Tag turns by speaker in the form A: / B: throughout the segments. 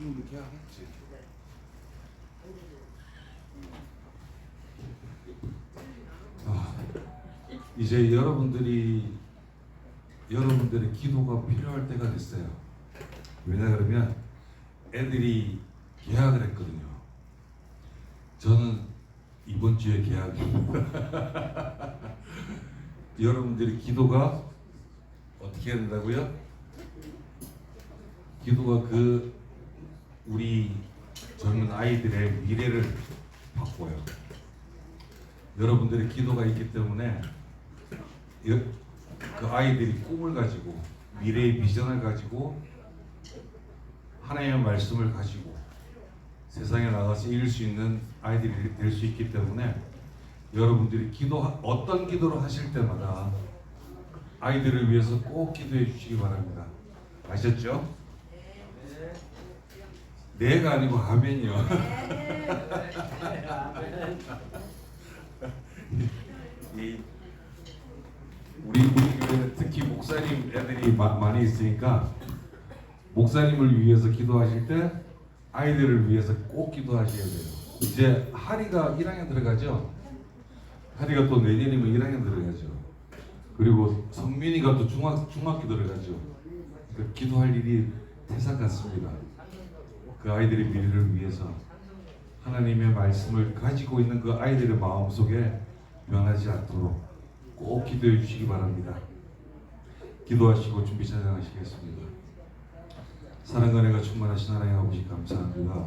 A: 이렇게 하겠지. 이제 여러분들의 기도가 필요할 때가 됐어요. 왜냐 그러면 애들이 계약을 했거든요. 저는 이번 주에 계약입니다. 여러분들의 기도가 어떻게 해야 된다고요? 기도가 우리 젊은 아이들의 미래를 바꿔요. 여러분들의 기도가 있기 때문에 그 아이들이 꿈을 가지고 미래의 비전을 가지고 하나님의 말씀을 가지고 세상에 나가서 이길 수 있는 아이들이 될 수 있기 때문에 여러분들이 어떤 기도를 하실 때마다 아이들을 위해서 꼭 기도해 주시기 바랍니다. 아셨죠? 네가 아니고 아멘이요. 우리 교회는 특히 목사님 애들이 많이 있으니까 목사님을 위해서 기도하실 때 아이들을 위해서 꼭 기도하셔야 돼요. 이제 하리가 1학년 들어가죠. 하리가 또 내년이면 1학년 들어가죠. 그리고 성민이가 또 중학교 들어가죠. 그러니까 기도할 일이 태산 같습니다. 그 아이들의 미래를 위해서 하나님의 말씀을 가지고 있는 그 아이들의 마음속에 변하지 않도록 꼭 기도해 주시기 바랍니다. 기도하시고 준비 찬양하시겠습니다. 사랑과 은혜가 충만하신 하나님 아버지 감사합니다.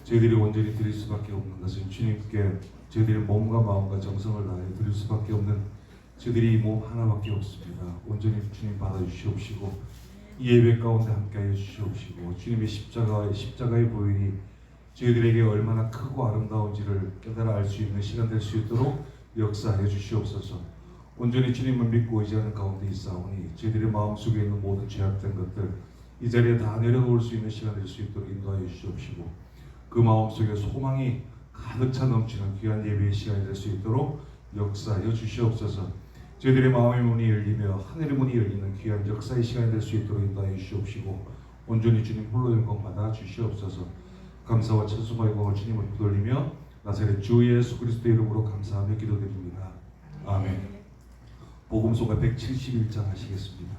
A: 저희들이 온전히 드릴 수밖에 없는 것은 주님께 저희들의 몸과 마음과 정성을 다해 드릴 수밖에 없는 저희들이 몸 하나밖에 없습니다. 온전히 주님 받아주시옵시고 이 예배 가운데 함께하여 주시옵시고 주님의 십자가의 보혈이 저희들에게 얼마나 크고 아름다운지를 깨달아 알 수 있는 시간 될 수 있도록 역사하여 주시옵소서. 온전히 주님을 믿고 의지하는 가운데 있사오니 저희들의 마음속에 있는 모든 죄악된 것들 이 자리에 다 내려놓을 수 있는 시간 될 수 있도록 인도하여 주시옵시고 그 마음속에 소망이 가득 차 넘치는 귀한 예배의 시간이 될 수 있도록 역사하여 주시옵소서. 저희들의 마음의 문이 열리며 하늘의 문이 열리는 귀한 역사의 시간이 될 수 있도록 인도하여 주시옵시고 온전히 주님 홀로 영광 받아 주시옵소서. 감사와 찬송과 영광을 주님을 부돌리며 나사렛 주 예수 그리스도의 이름으로 감사하며 기도드립니다. 아멘. 복음서가 171장 하시겠습니다.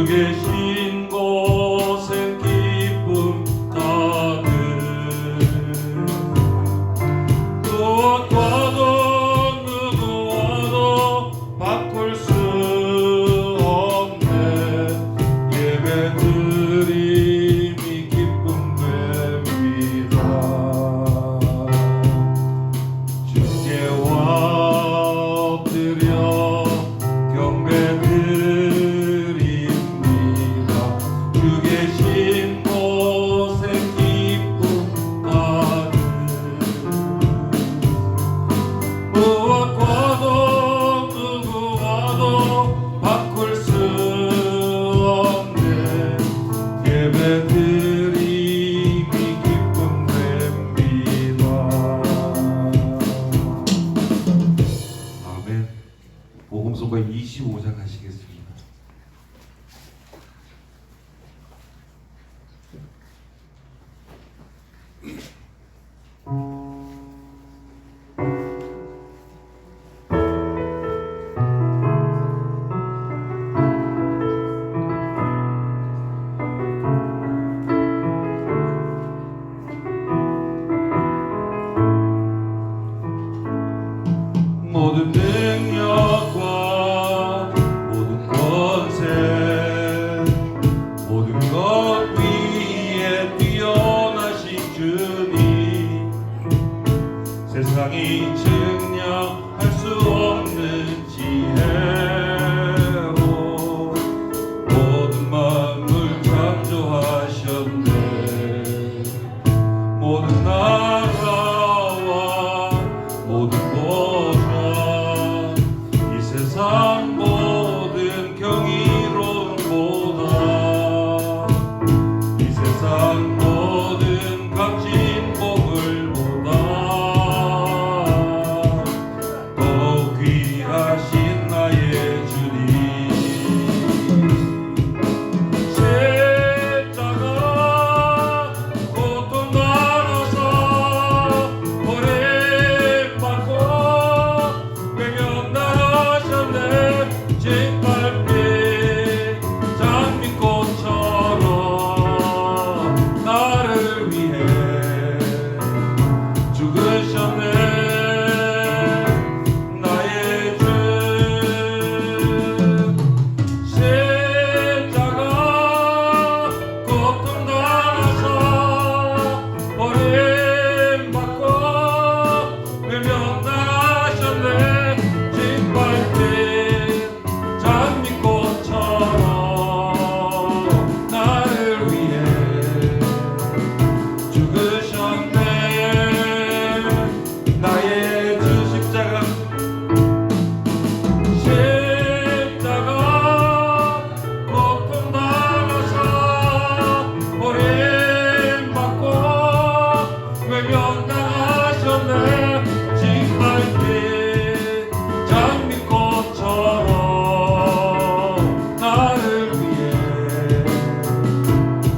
B: 계신 곳엔 기쁨 가득 주님 세상이 증명할 수 없는 지혜로 모든 만물 창조하셨네. 모든 나라와 모든 보좌 이 세상 모든 경이로움보다 이 세상 모든 값진 보물보다 더 귀하신 나의 주님. 십자가 고통받아서 버림받고 외면당하셨네. 짓밟힌 장미꽃처럼 나를 위해 죽으셨네. 나의 주 십자가 고통당하셔 버림받고 외면당하셨네. 짓밟힌 장미꽃처럼 나를 위해 죽으셨네. 나의 주 십자가 고통당하셔 버림받고 외면당하셨네. 짓밟힌 장미꽃처럼 나를 위해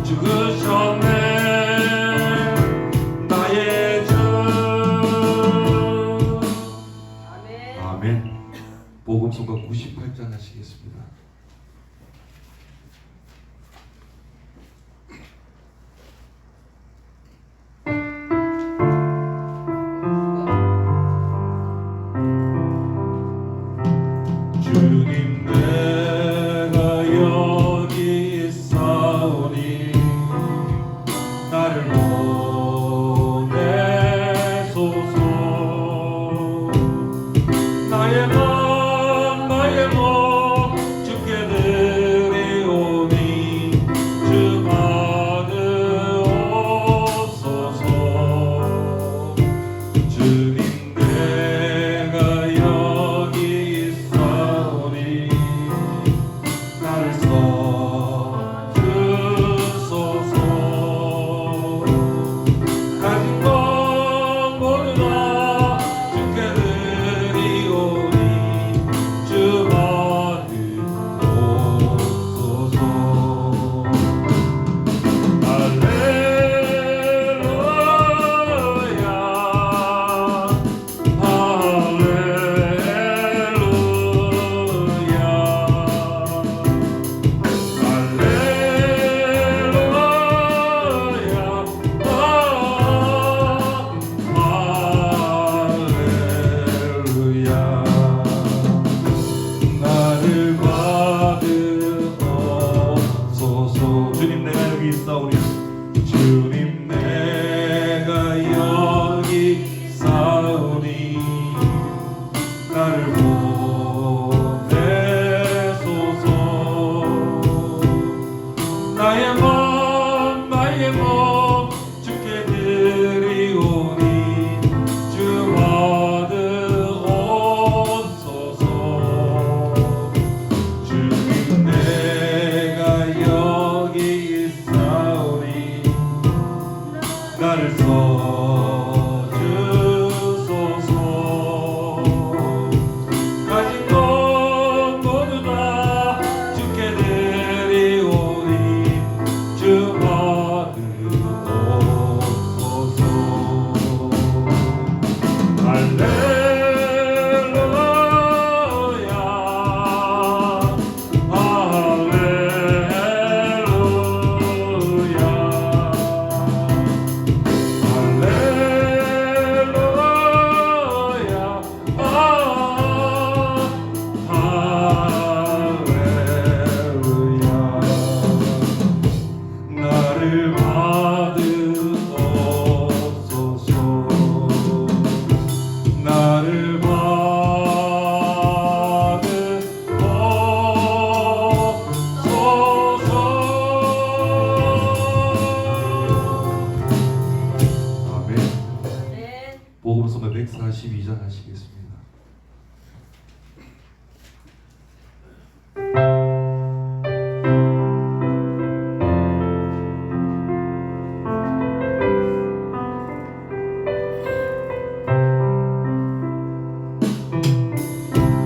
B: 죽으셨네. 나의 주.
A: 아멘. 복음서가 98장 하시겠습니다.
B: 주님 내가 여기 있사오니 나를 보내소서. 나의 몸 주께 드리오니 주 받으옵소서. 주님 내가 여기 있사오니 나를 써주소서. 가진 것 모두 다 주께 드리오니 주 받으옵소서. 할렐루야 나를 받으옵소서. 주님 내가 여기 있사오니 주님 내가 여기 있사오니 나를 보내소서. 나의 몸 주께 드리오니 주 받으옵소서. 주님 내가 여기 있사오니 나를 써주소서. 가진 것 모두 다 주께 드리오니 주 받으옵소서. 할렐루야 할렐루야 할렐루야
A: 142장 하시겠습니다.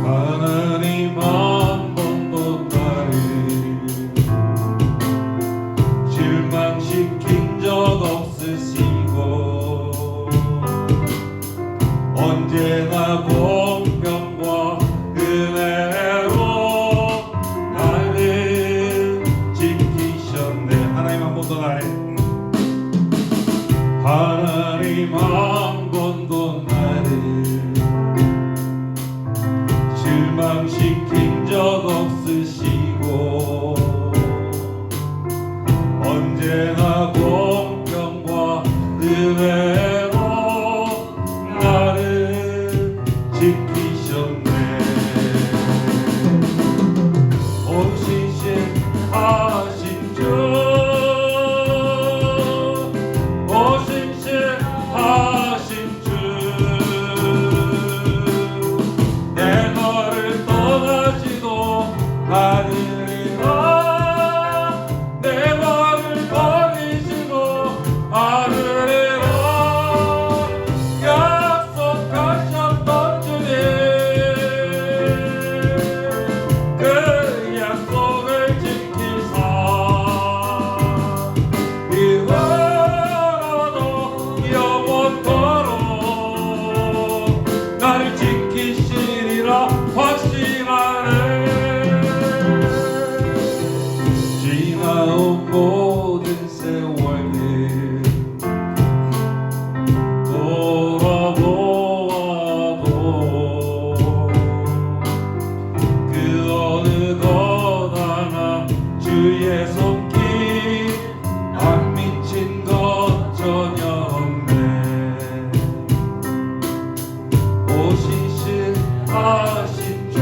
B: 하나님 한 번도 나를 실망시킨 적 없으시고 언제나 공평과 은혜로 나를 지키셨네. 하나님 한 번도 나를 하나님 한 번도 나를 실망시킨 적 없으시고 언제나 공평과 은혜로 나를 지키셨네. 오신실하신 주 오신실하신 주 내 너를 떠나지도 않으리라 내 너를 버리지도 않으리라 약속하셨던 주님 그 약속을 지키사 이후로도 영원토록 나를 지키시리라 확신하네. 지나온 모든 세월들 돌아보아도 그 어느 것 하나 주의 손길 안 미친 것 전혀 없네. 오신실하신 주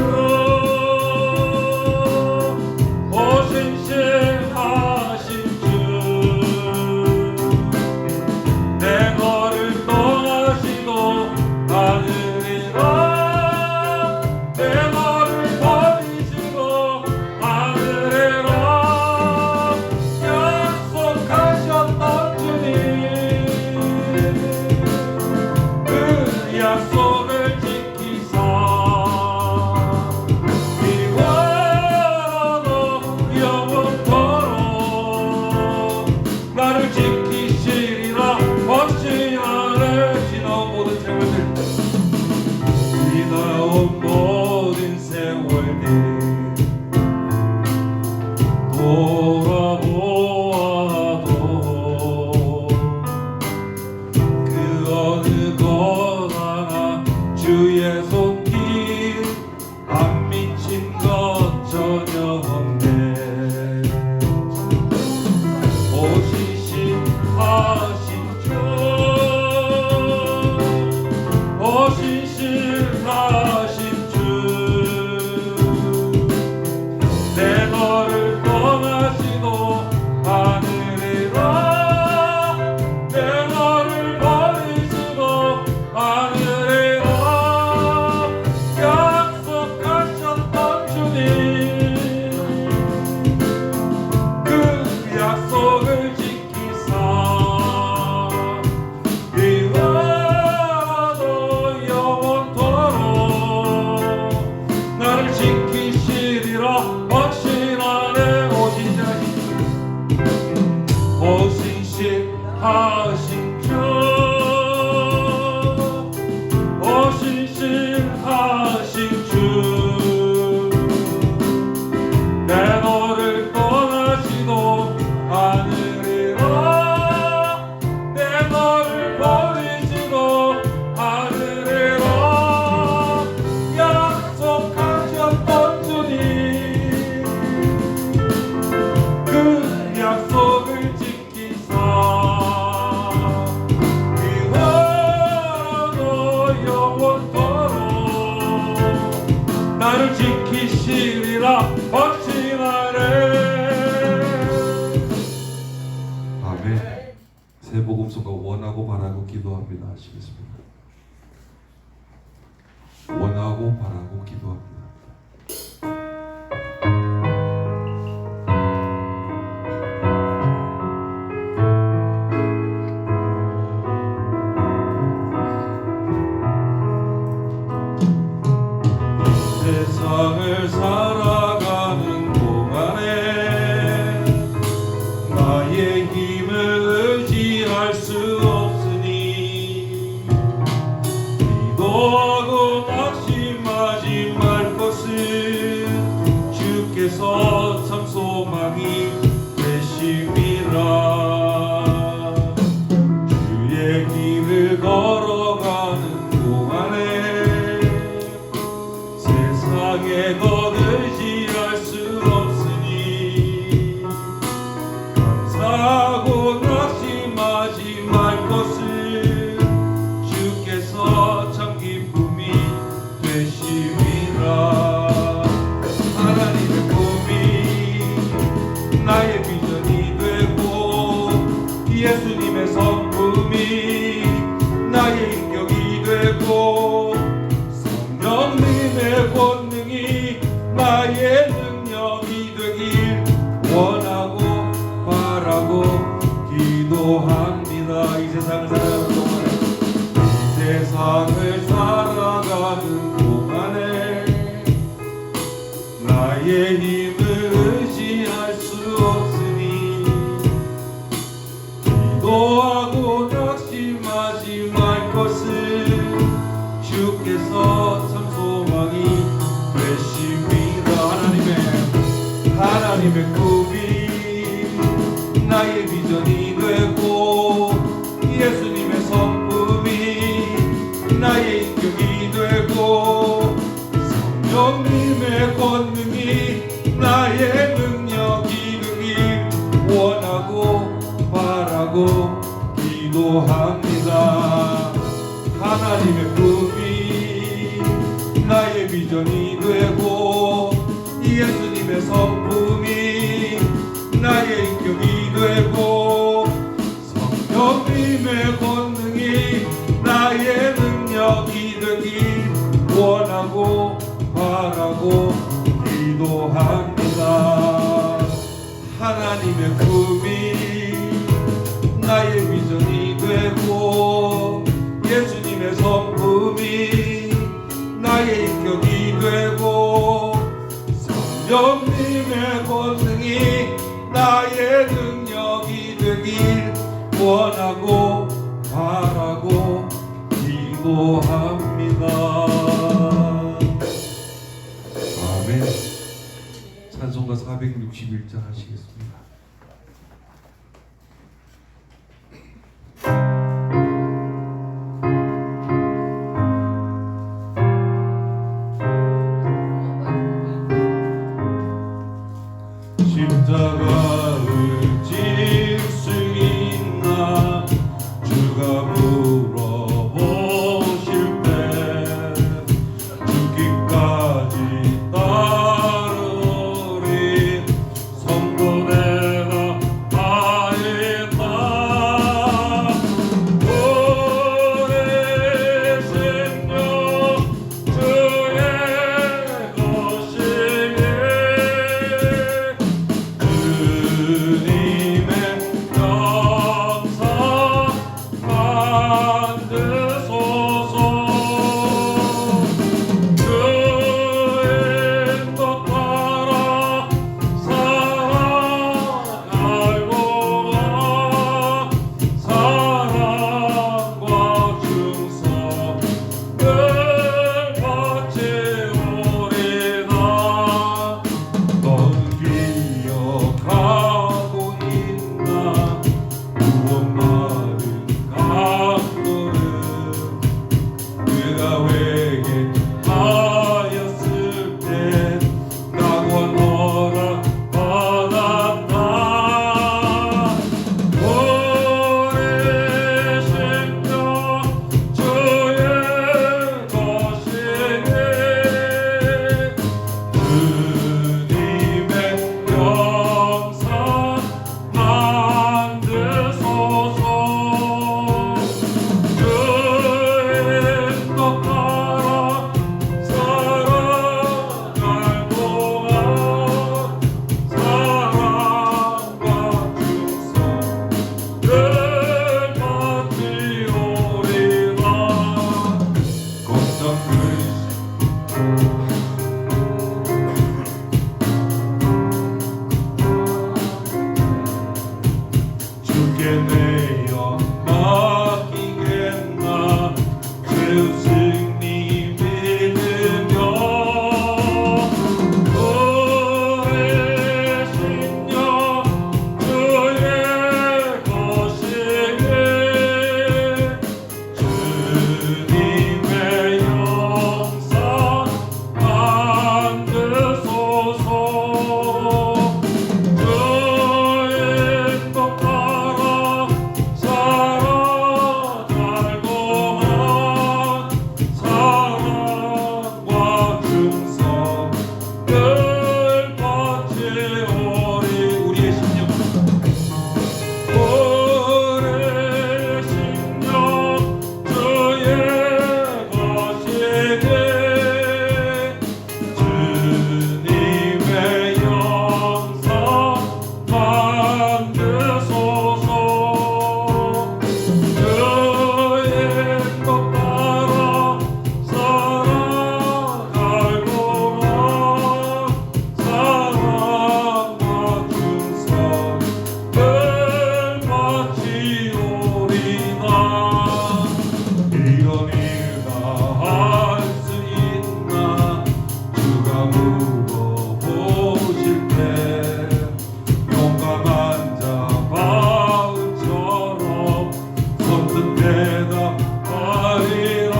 B: 오신실하신 주 내 너를 떠나지도 않으리라 내 너를 버리지도 않으리라 약속하셨던 주님 그 약속을 지키사 이후로도 영원토록 나를 지키시리라 확신하네. 지나온 모든 세월들 지나온 모든 세월들 돌아보아도 그 어느 것 하나 주의 손길 안 미친 것 전혀 없네. 오신실하신 주 오신실하신 주 내 너를 떠나지도 않으리라 내 너를 버리지도 않으리라 약속하셨던 주님 그 약속을 지키사 이후로도 영원토록 나를 지키시리라 확신하네. 오신실하신 주 오신실하신 주 내 너를 떠나지도 않으리라 내 너를 버리지도 않으리라 약속하셨던 주님 그 약속을 지키사 이후로도 영원토록 나를 지키시리라 확신하네.
A: 아멘. 새복음서가 원하고 바라고 기도합니다 하시겠습니다. 원하고 바라고 기도합니다.
B: 세상을 살아가는 동안에 나의 힘을 의지할 수 없으니 기도하고 낙심하지 말 것을 주께서 참 소망이 되심이라. 주의 길을 걸어가는 동안에 세상에 것 의지할 수 없으니 감사하고 낙심하지 말 것을 주께서 참 기쁨이 되심이라. 하나님의 꿈이 나의 비전이 되고 예수님의 성품이 나의 인격이 되고 성령님의 권능이 나의 능력이 되길 원하고 바라고 기도합니다. 이 세상을 살아가는 동안에 이 세상을 살아가는 동안에 나의 힘을 의지할 수 없으니 기도하고 낙심하지 말 것을 주께서 참 소망이 되십니다. 하나님의 꿈이 나의 비전이 되고 예수님의 성품이 나의 인격이 되고 성령님의 권능이 나의 능력이 되길 원하고 바라고 기도합니다. 하나님의 꿈이 나의 비전이 되고 예수님의 성품이 나의 인격이 되고 성령님의 권능이 나의 능력이 되길 원하고 바라고 기도합니다. 하나님의 꿈이 나의 비전이 되고 예수님의 성품이 나의 인격이 되고 성령님의 권능이 나의 능력이 되길 원하고 바라고 기도합니다.
A: 아멘. 찬송가 461장 하시겠습니다.
B: 십자가를 질 수 있나 주가 물어보실 때 죽기까지 따르리 성도 내가 하였다. 오래 생명 주의 것이니 주님의 영상 만드소서. 주의 뜻 따라 살아갈고라. 사랑과 충성을 바치오리다. 넌 기억하고 있나 무엇 말은 감동 무슨 대답하리라.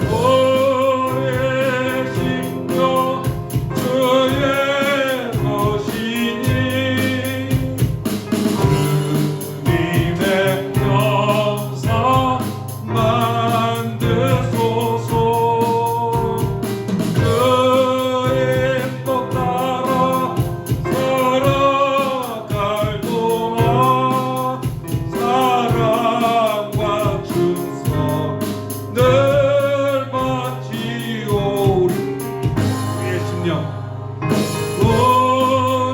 B: 오래 심겨 주의 것이니 주님의 영사 만드소서. 그 인도 따라 살아갈 동안 사랑과 충성 늘 바치오리. 우리의 심령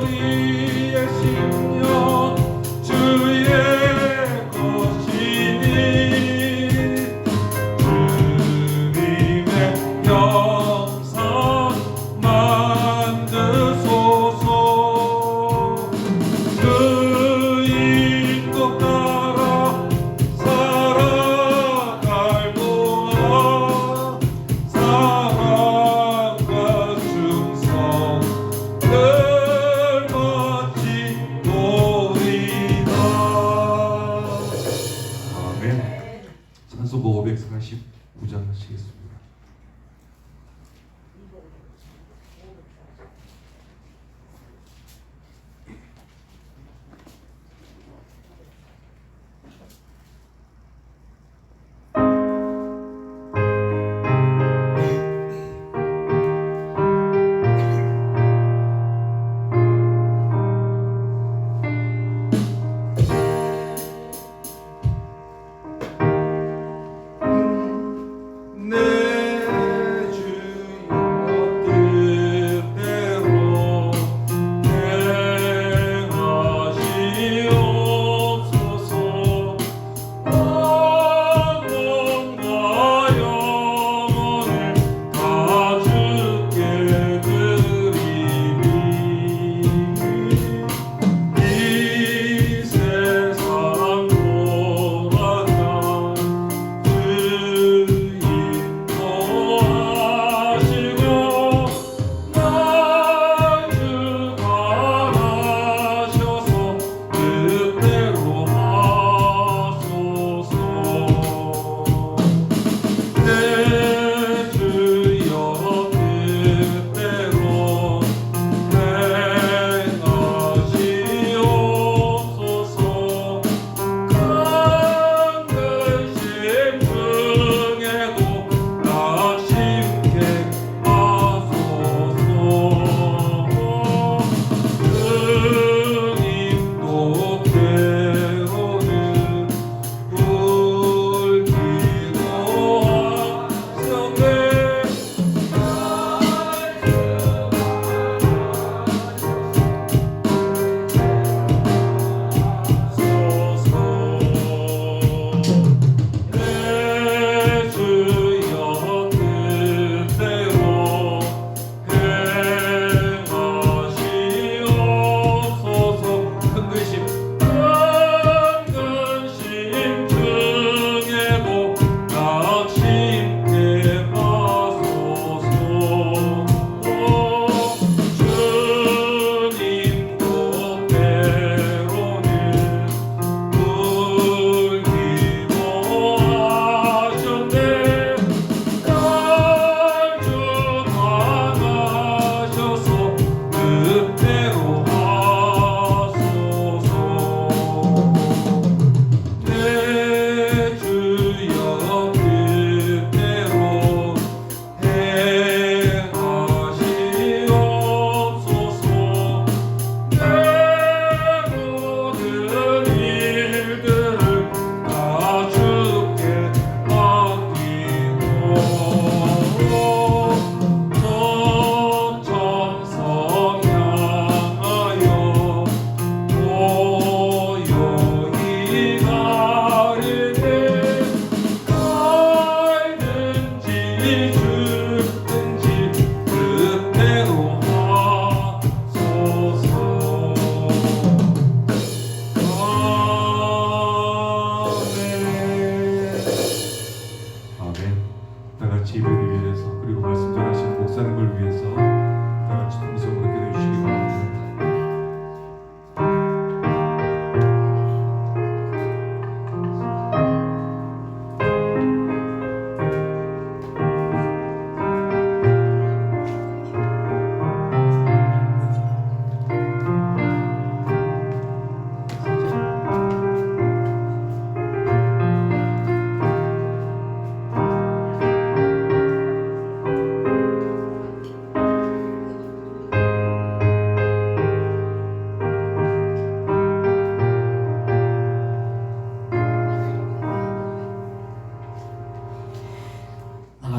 B: 우리의 심령 주의 것이니 주님의 영상 만드소서. 그 인도 따라 살아갈 동안 사랑과 충성 늘 바치오리다.
A: 아멘. 찬송곡 549장 하시겠습니다.
B: 내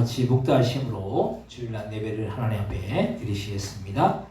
C: 같이 묵도하심으로 주일날 예배를 하나님 앞에 드리시겠습니다.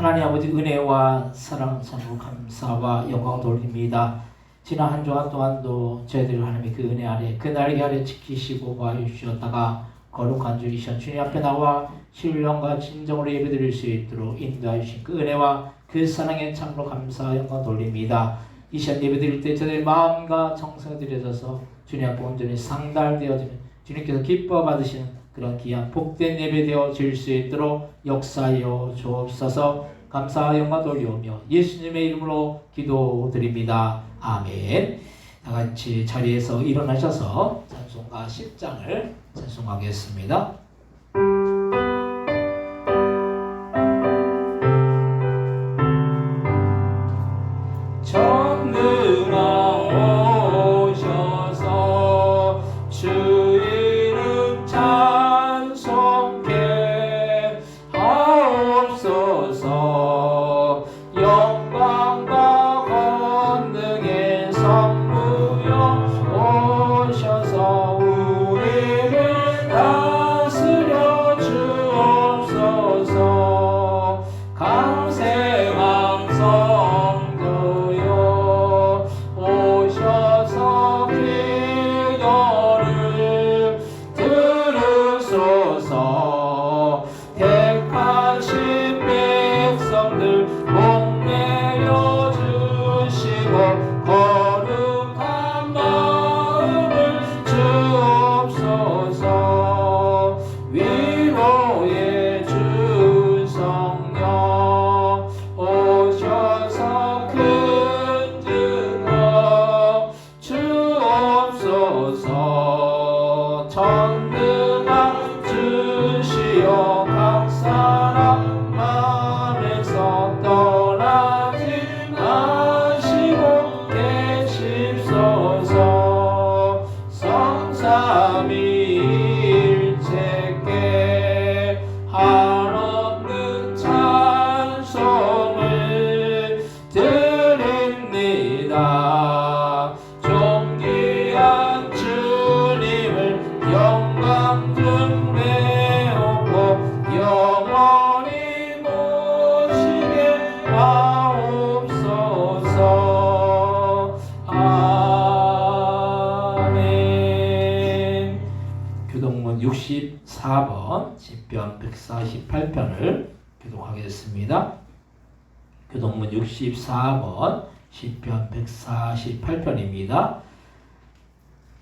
C: 하나님 아버지 은혜와 사랑 참으로 감사와 영광 돌립니다. 지난 한 주간 동안도 저희들 하나님의 그 은혜 아래 그 날개 아래 지키시고 보아주셨다가 거룩한 주 이시간 주님 앞에 나와 신령과 진정으로 예배드릴 수 있도록 인도하여 주신 그 은혜와 그 사랑에 참으로 감사와 영광 돌립니다. 이 시간 예배드릴 때 저희들 마음과 정성을 들여져서 주님 앞에 온전히 상달되어지는 주님께서 기뻐 받으시는 그런 귀한 복된 예배 되어질 수 있도록 역사하여 주옵소서. 감사와 영광 돌리오며 예수님의 이름으로 기도드립니다. 아멘. 다같이 자리에서 일어나셔서 찬송가 10장을 찬송하겠습니다. 교동문 64번 시편 148편을 교독하겠습니다. 교동문 64번 시편 148편입니다.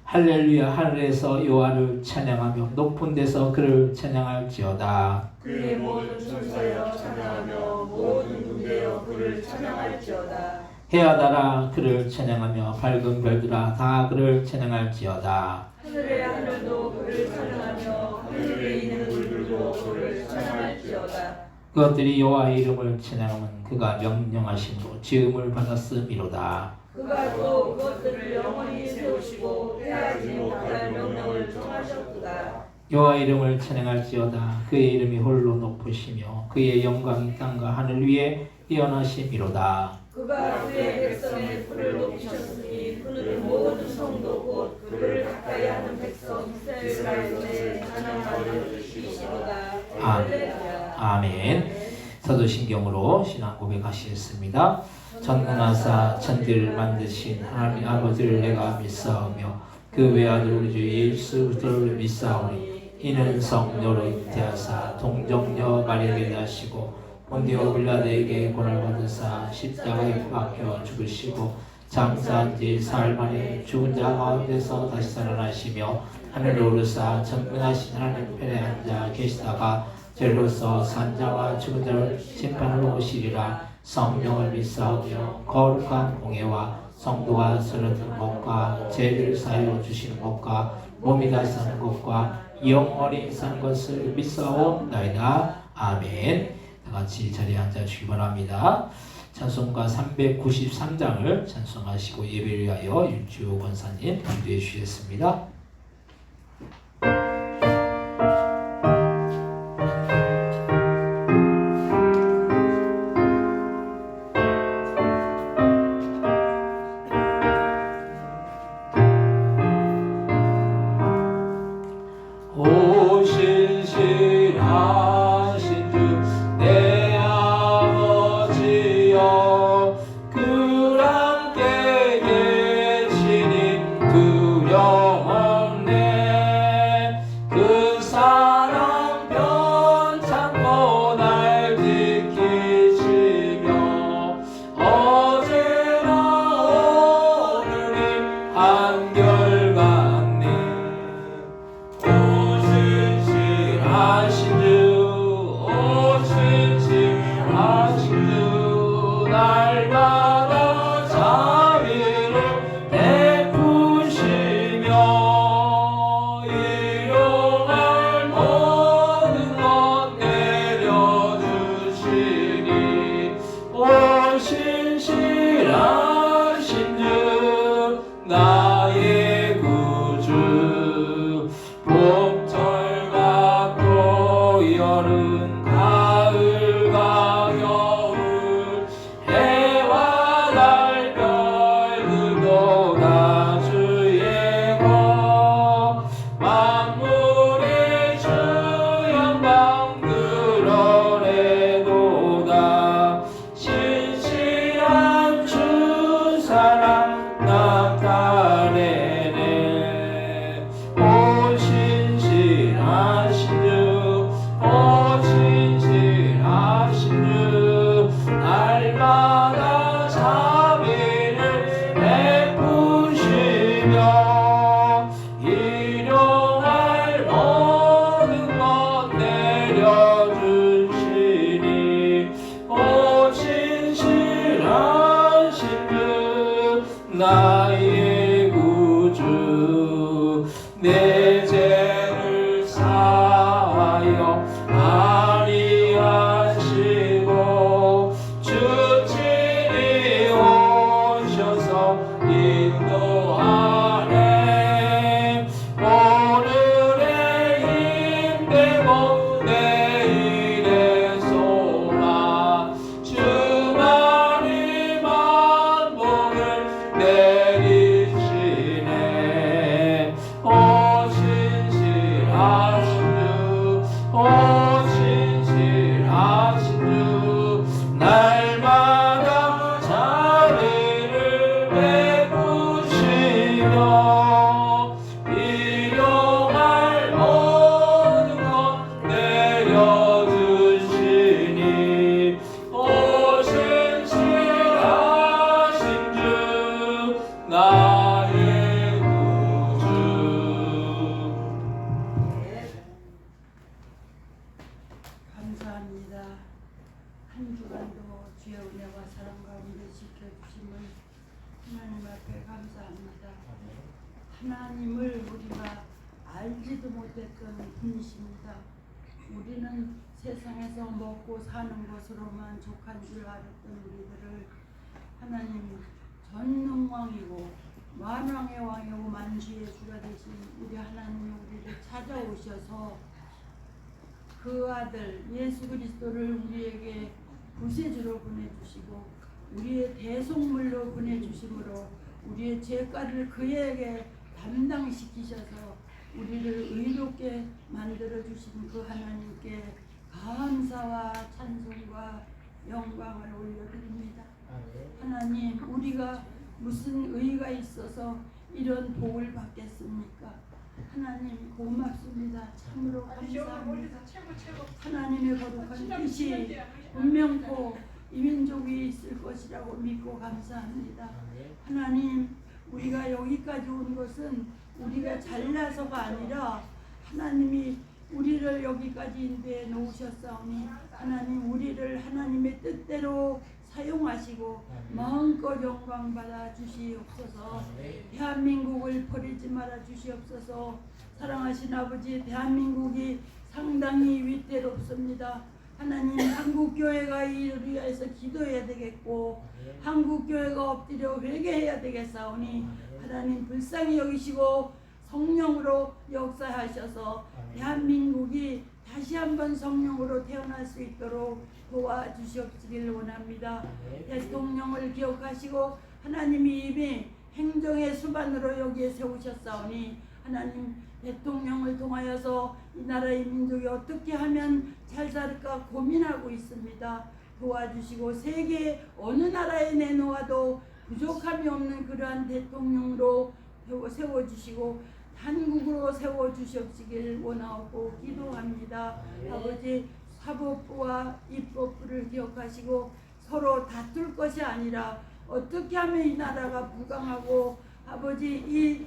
C: 할렐루야. 하늘에서 여호와를 찬양하며 높은 데서 그를 찬양할지어다.
D: 그의 모든 천사여 찬양하며 모든 군대여 그를 찬양할지어다.
C: 해와 달아 그를 찬양하며 밝은 별들아 다 그를 찬양할지어다.
D: 하늘의 하늘도 그를 찬양하며 하늘에 있는 물들도 그를 찬양할지어다.
C: 그것들이 여호와의 이름을 찬양하면 그가 명령하심으로 지음을 받았음이로다.
D: 그가 또 그것들을 영원히 세우시고 해하지 못할 명령을 정하셨도다.
C: 여호와의 이름을 찬양할지어다. 그의 이름이 홀로 높으시며 그의 영광이 땅과 하늘 위에 뛰어나심이로다.
D: 그가 그의 백성의 풀을 높이셨으니 그를 모든 성도 곧 그를 가까이 하는 백성 이스라엘의 찬양하는 이시로다. 할렐루야.
C: 아멘. 사도신경으로 신앙 고백하시겠습니다. 전능하사 천지를 만드신 하나님 아버지를 내가 믿사오며 그 외아들 우리 주 예수 그리스도를 믿사오니 이는 성령으로 잉태하사 동정녀 마리아에게 나시고 본디오 빌라도에게 고난을 받으사 십자가에 박혀 죽으시고 장사한 지 사흘 만에 죽은 자 가운데서 다시 살아나시며 하늘로 오르사 전능하신 하나님 편에 앉아 계시다가 죄로서 산자와 죽은 자를 심판하러 오시리라. 성령을 믿사오며 거룩한 공예와 성도가 쓰러진 것과 죄를 사하여 주시는 것과 몸이 다시 사는 것과 영원히 사는 것을 믿사옵나이다. 아멘. 다 같이 자리에 앉아주시기 바랍니다. 찬송가 393장을 찬송하시고 예배를 위하여 윤주호 권사님 기도해 주시겠습니다.
E: 한 주간도 주의 은혜와 사랑 가운데 지켜주심을 하나님 앞에 감사합니다. 하나님을 우리가 알지도 못했던 분이십니다. 우리는 세상에서 먹고 사는 것으로만 족한 줄 알았던 우리들을 하나님 전능왕이고 만왕의 왕이고 만주의 주가 되신 우리 하나님이 우리를 찾아오셔서 그 아들 예수 그리스도를 우리에게 구세주로 보내주시고 우리의 대속물로 보내주심으로 우리의 죄가를 그에게 담당시키셔서 우리를 의롭게 만들어주신 그 하나님께 감사와 찬송과 영광을 올려드립니다. 하나님, 우리가 무슨 의가 있어서 이런 복을 받겠습니까? 하나님 고맙습니다. 참으로 감사합니다. 하나님의 거룩한 뜻이 분명코 이민족이 있을 것이라고 믿고 감사합니다. 하나님, 우리가 여기까지 온 것은 우리가 잘나서가 아니라 하나님이 우리를 여기까지 인도해 놓으셨사오니 하나님 우리를 하나님의 뜻대로 사용하시고 마음껏 영광 받아 주시옵소서. 대한민국을 버리지 말아 주시옵소서. 사랑하신 아버지, 대한민국이 상당히 위태롭습니다. 하나님, 한국교회가 이를 위해서 기도해야 되겠고 한국교회가 엎드려 회개해야 되겠사오니 하나님 불쌍히 여기시고 성령으로 역사하셔서 대한민국이 다시 한번 성령으로 태어날 수 있도록 도와주시옵기를 원합니다. 대통령을 기억하시고 하나님이 이미 행정의 수반으로 여기에 세우셨사오니 하나님, 대통령을 통하여서 이 나라의 민족이 어떻게 하면 잘 살까 고민하고 있습니다. 도와주시고 세계 어느 나라에 내놓아도 부족함이 없는 그러한 대통령으로 세워주시고 한국으로 세워주시옵시길 원하고 기도합니다. 아버지, 사법부와 입법부를 기억하시고 서로 다툴 것이 아니라 어떻게 하면 이 나라가 부강하고 아버지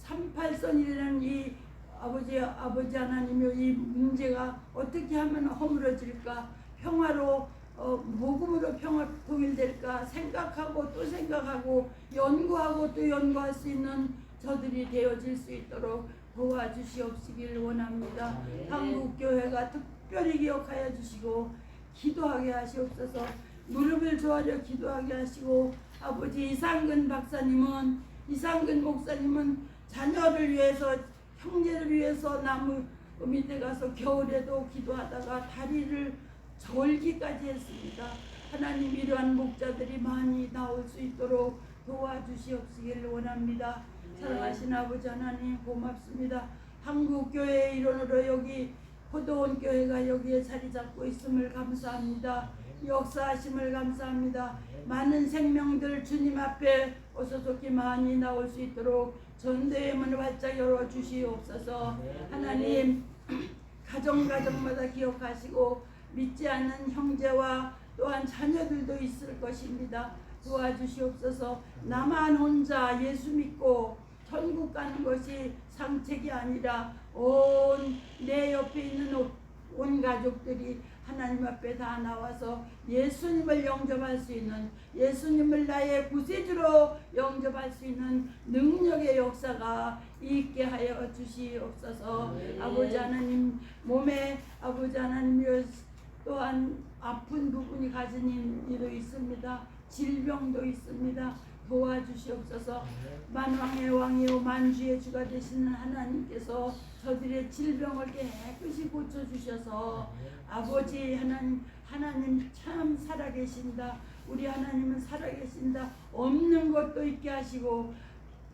E: 38선이라는 이 아버지 하나님의 이 문제가 어떻게 하면 허물어질까, 평화로 복음으로 평화 통일될까 생각하고 또 생각하고 연구하고 또 연구할 수 있는 저들이 되어질 수 있도록 도와주시옵시길 원합니다. 한국교회가 특별히 기억하여 주시고 기도하게 하시옵소서. 무릎을 조아려 기도하게 하시고 아버지 이상근 목사님은 자녀를 위해서 형제를 위해서 나무 밑에 가서 겨울에도 기도하다가 다리를 절기까지 했습니다. 하나님, 이러한 목자들이 많이 나올 수 있도록 도와주시옵시기를 원합니다. 사랑하신 아버지 하나님, 고맙습니다. 한국교회의 일원으로 여기 포도원 교회가 여기에 자리 잡고 있음을 감사합니다. 역사하심을 감사합니다. 많은 생명들 주님 앞에 어서 좋게 많이 나올 수 있도록 전도의 문을 활짝 열어주시옵소서. 하나님, 가정마다 기억하시고 믿지 않는 형제와 또한 자녀들도 있을 것입니다. 도와주시옵소서. 나만 혼자 예수 믿고 천국 가는 것이 상책이 아니라 온 내 옆에 있는 온 가족들이 하나님 앞에 다 나와서 예수님을 영접할 수 있는, 예수님을 나의 구세주로 영접할 수 있는 능력의 역사가 있게 하여 주시옵소서. 아버지 하나님, 몸에 아버지 하나님 또한 아픈 부분이 가진 일도 있습니다. 질병도 있습니다. 도와주시옵소서. 만왕의 왕이요 만주의 주가 되시는 하나님께서 저들의 질병을 깨끗이 고쳐주셔서 아버지 하나님 참 살아계신다. 우리 하나님은 살아계신다. 없는 것도 있게 하시고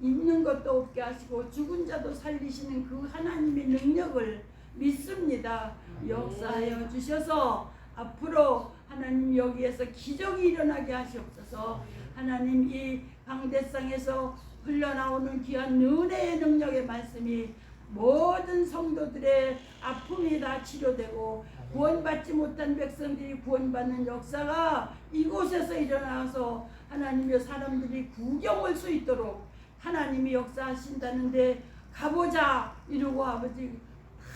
E: 있는 것도 없게 하시고 죽은 자도 살리시는 그 하나님의 능력을 믿습니다. 역사하여 주셔서 앞으로 하나님 여기에서 기적이 일어나게 하시옵소서. 하나님, 이 강대상에서 흘러나오는 귀한 은혜의 능력의 말씀이 모든 성도들의 아픔이 다 치료되고 구원받지 못한 백성들이 구원받는 역사가 이곳에서 일어나서 하나님의 사람들이 구경 올 수 있도록 하나님이 역사하신다는데 가보자 이러고 아버지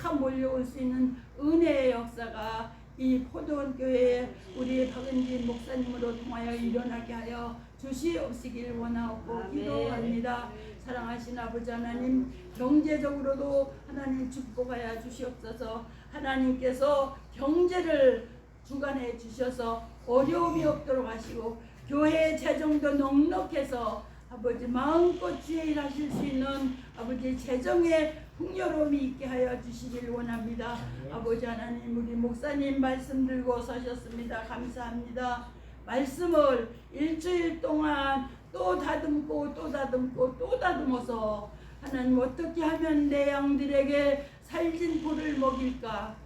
E: 다 몰려올 수 있는 은혜의 역사가 이 포도원 교회에 우리 박은진 목사님으로 통하여 일어나게 하여 주시옵시길 원하고 기도합니다. 사랑하신 아버지 하나님, 경제적으로도 하나님 축복하여 주시옵소서. 하나님께서 경제를 주관해 주셔서 어려움이 없도록 하시고 교회 재정도 넉넉해서 아버지 마음껏 주의 일하실 수 있는 아버지 재정의 풍요로움이 있게 하여 주시길 원합니다. 아버지 하나님, 우리 목사님 말씀 들고 서셨습니다. 감사합니다. 말씀을 일주일 동안 또 다듬고 또 다듬고 또 다듬어서 하나님 어떻게 하면 내 양들에게 살진 꿀을 먹일까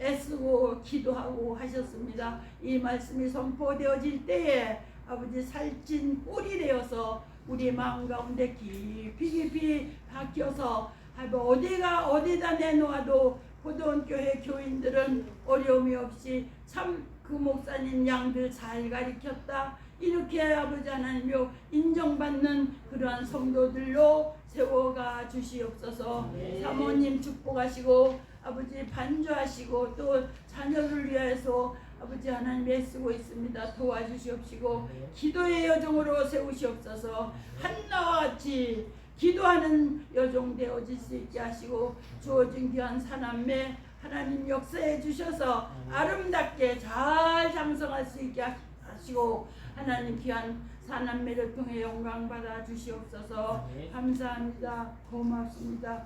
E: 애쓰고 기도하고 하셨습니다. 이 말씀이 선포되어질 때에 아버지 살찐 꿀이 되어서 우리 마음 가운데 깊이 박혀서 어디다 내놓아도 포도원 교회 교인들은 어려움이 없이 참 그 목사님 양들 잘 가르쳤다 이렇게 아버지 하나님여 인정받는 그러한 성도들로 세워가 주시옵소서. 사모님 축복하시고 아버지 반주하시고 또 자녀를 위해서 아버지 하나님 애쓰고 있습니다. 도와주시옵시고 기도의 여종으로 세우시옵소서. 한나와 같이 기도하는 여종 되어질 수 있게 하시고 주어진 귀한 사남매 하나님 역사해 주셔서 아름답게 잘 장성할 수 있게 하시고 하나님 귀한 사남매를 통해 영광 받아 주시옵소서. 감사합니다. 고맙습니다.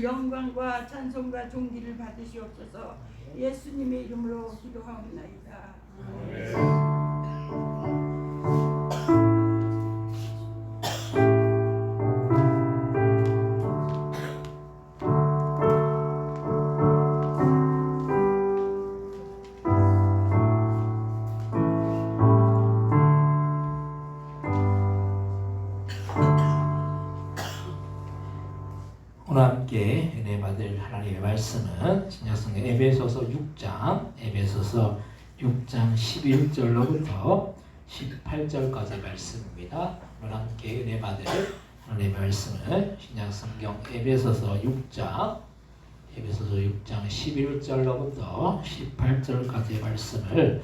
E: 영광과 찬송과 존귀를 받으시옵소서. 예수님의 이름으로 기도하옵나이다.
C: 오늘 함께 은혜 받을 하나님의 말씀은 신약성경 에베소서 6장 11절로부터 18절까지 말씀입니다. 오늘 함께 은혜 받을 하나님의 말씀은 신약성경 에베소서 6장 11절로부터 18절까지의 말씀을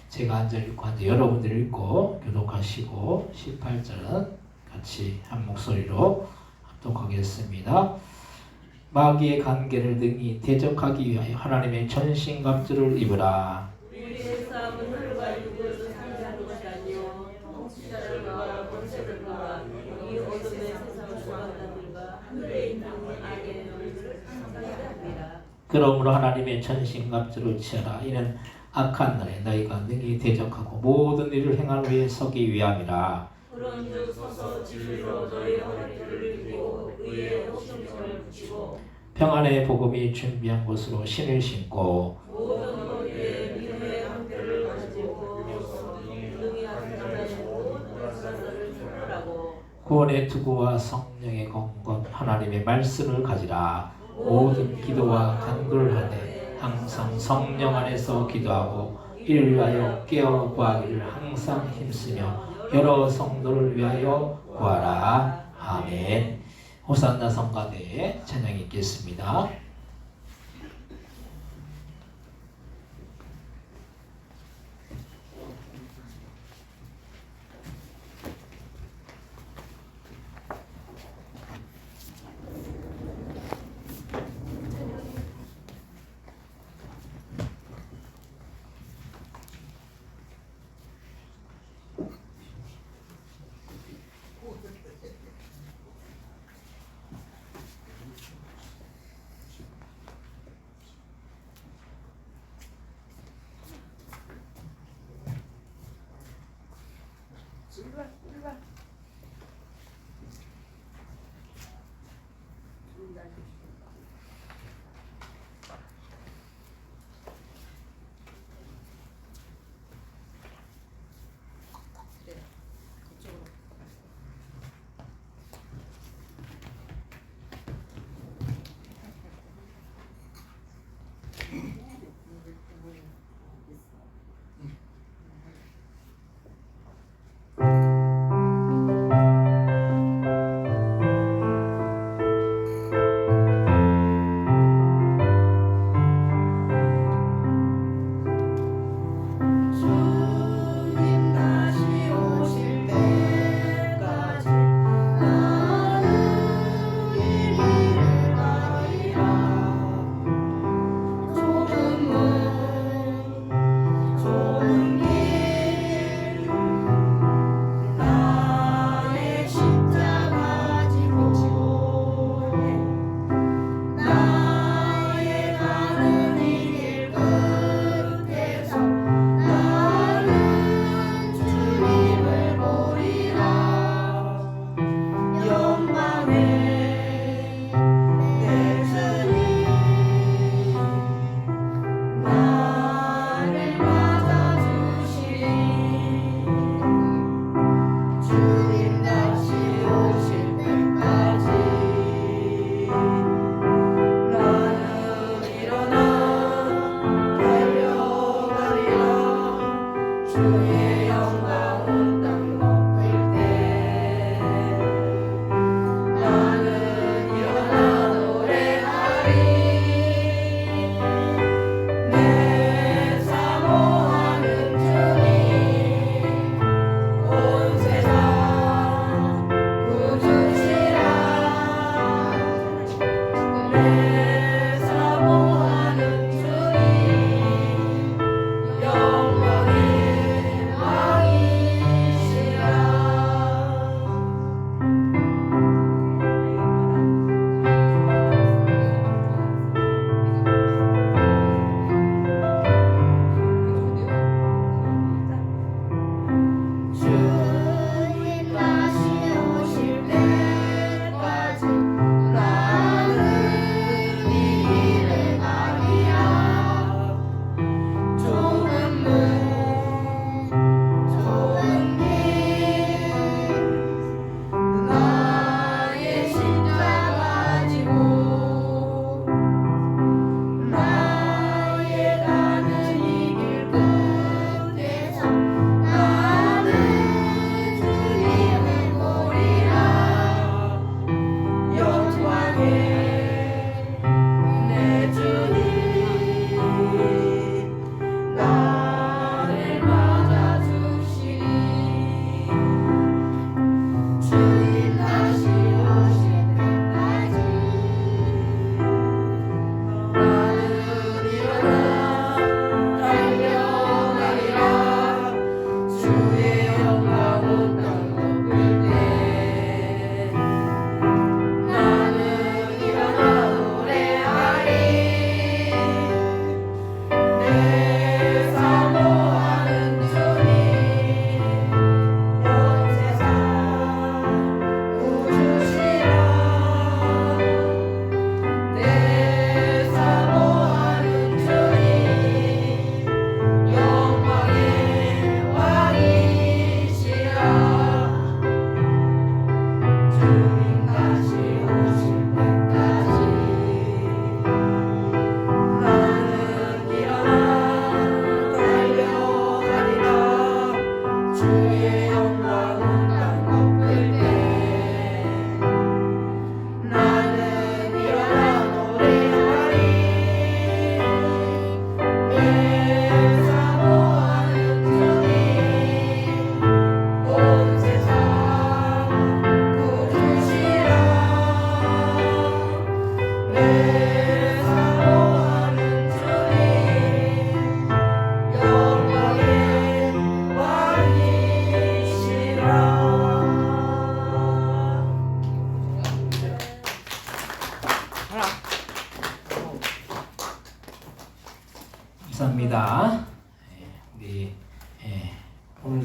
C: 제가 한 절 읽고 한 절 여러분들이 읽고 교독하시고 18절은 같이 한 목소리로 합독하겠습니다. 마귀의 관계를 등이 대적하기 위하여 하나님의 전신갑주를 입으라.
D: 우리의 싸움은 하늘과 육을 상대하는 것이 아니요 통치자들과 권세들과 이 어둠의 세상 주관자들과 하늘에 있는 악의 영들을 상대하리라.
C: 그러므로 하나님의 전신갑주를 취하라. 이는 악한 날에 너희가 능히 대적하고 모든 일을 행한 후에 서기 위함이라.
D: 그런즉 서서 진리로 너희 허리를 펴고 의의 옥심심을 붙이고
C: 평안의 복음이 준비한 곳으로 신을 신고
D: 모든 거기에 믿음의 함대를 가지고 능히 하나님의 모든 역사를 선포하고
C: 구원의 투구와 성령의 건건 하나님의 말씀을 가지라. 모든 기도와 간구를 하되 항상 성령 안에서 기도하고 이를 위하여 깨어 구하기를 항상 힘쓰며 여러 성도를 위하여 구하라. 아멘. 호산나 성가대에 찬양이 있겠습니다.
D: 내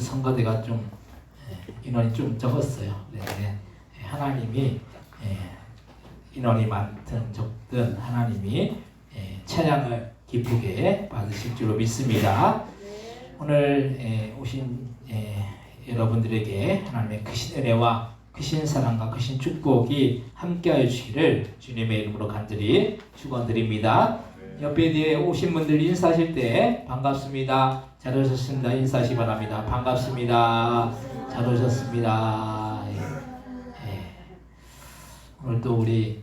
C: 성가대가 좀 인원이 좀 적었어요. 네. 하나님이 인원이 많든 적든 하나님이 찬양을 기쁘게 받으실 줄로 믿습니다. 오늘 오신 여러분들에게 하나님의 크신 은혜와 크신 사랑과 크신 축복이 함께하여 주시기를 주님의 이름으로 간절히 축원드립니다. 옆에 뒤에 오신 분들 인사하실 때 반갑습니다. 잘 오셨습니다. 인사하시기 바랍니다. 반갑습니다. 잘 오셨습니다. 오늘 또 우리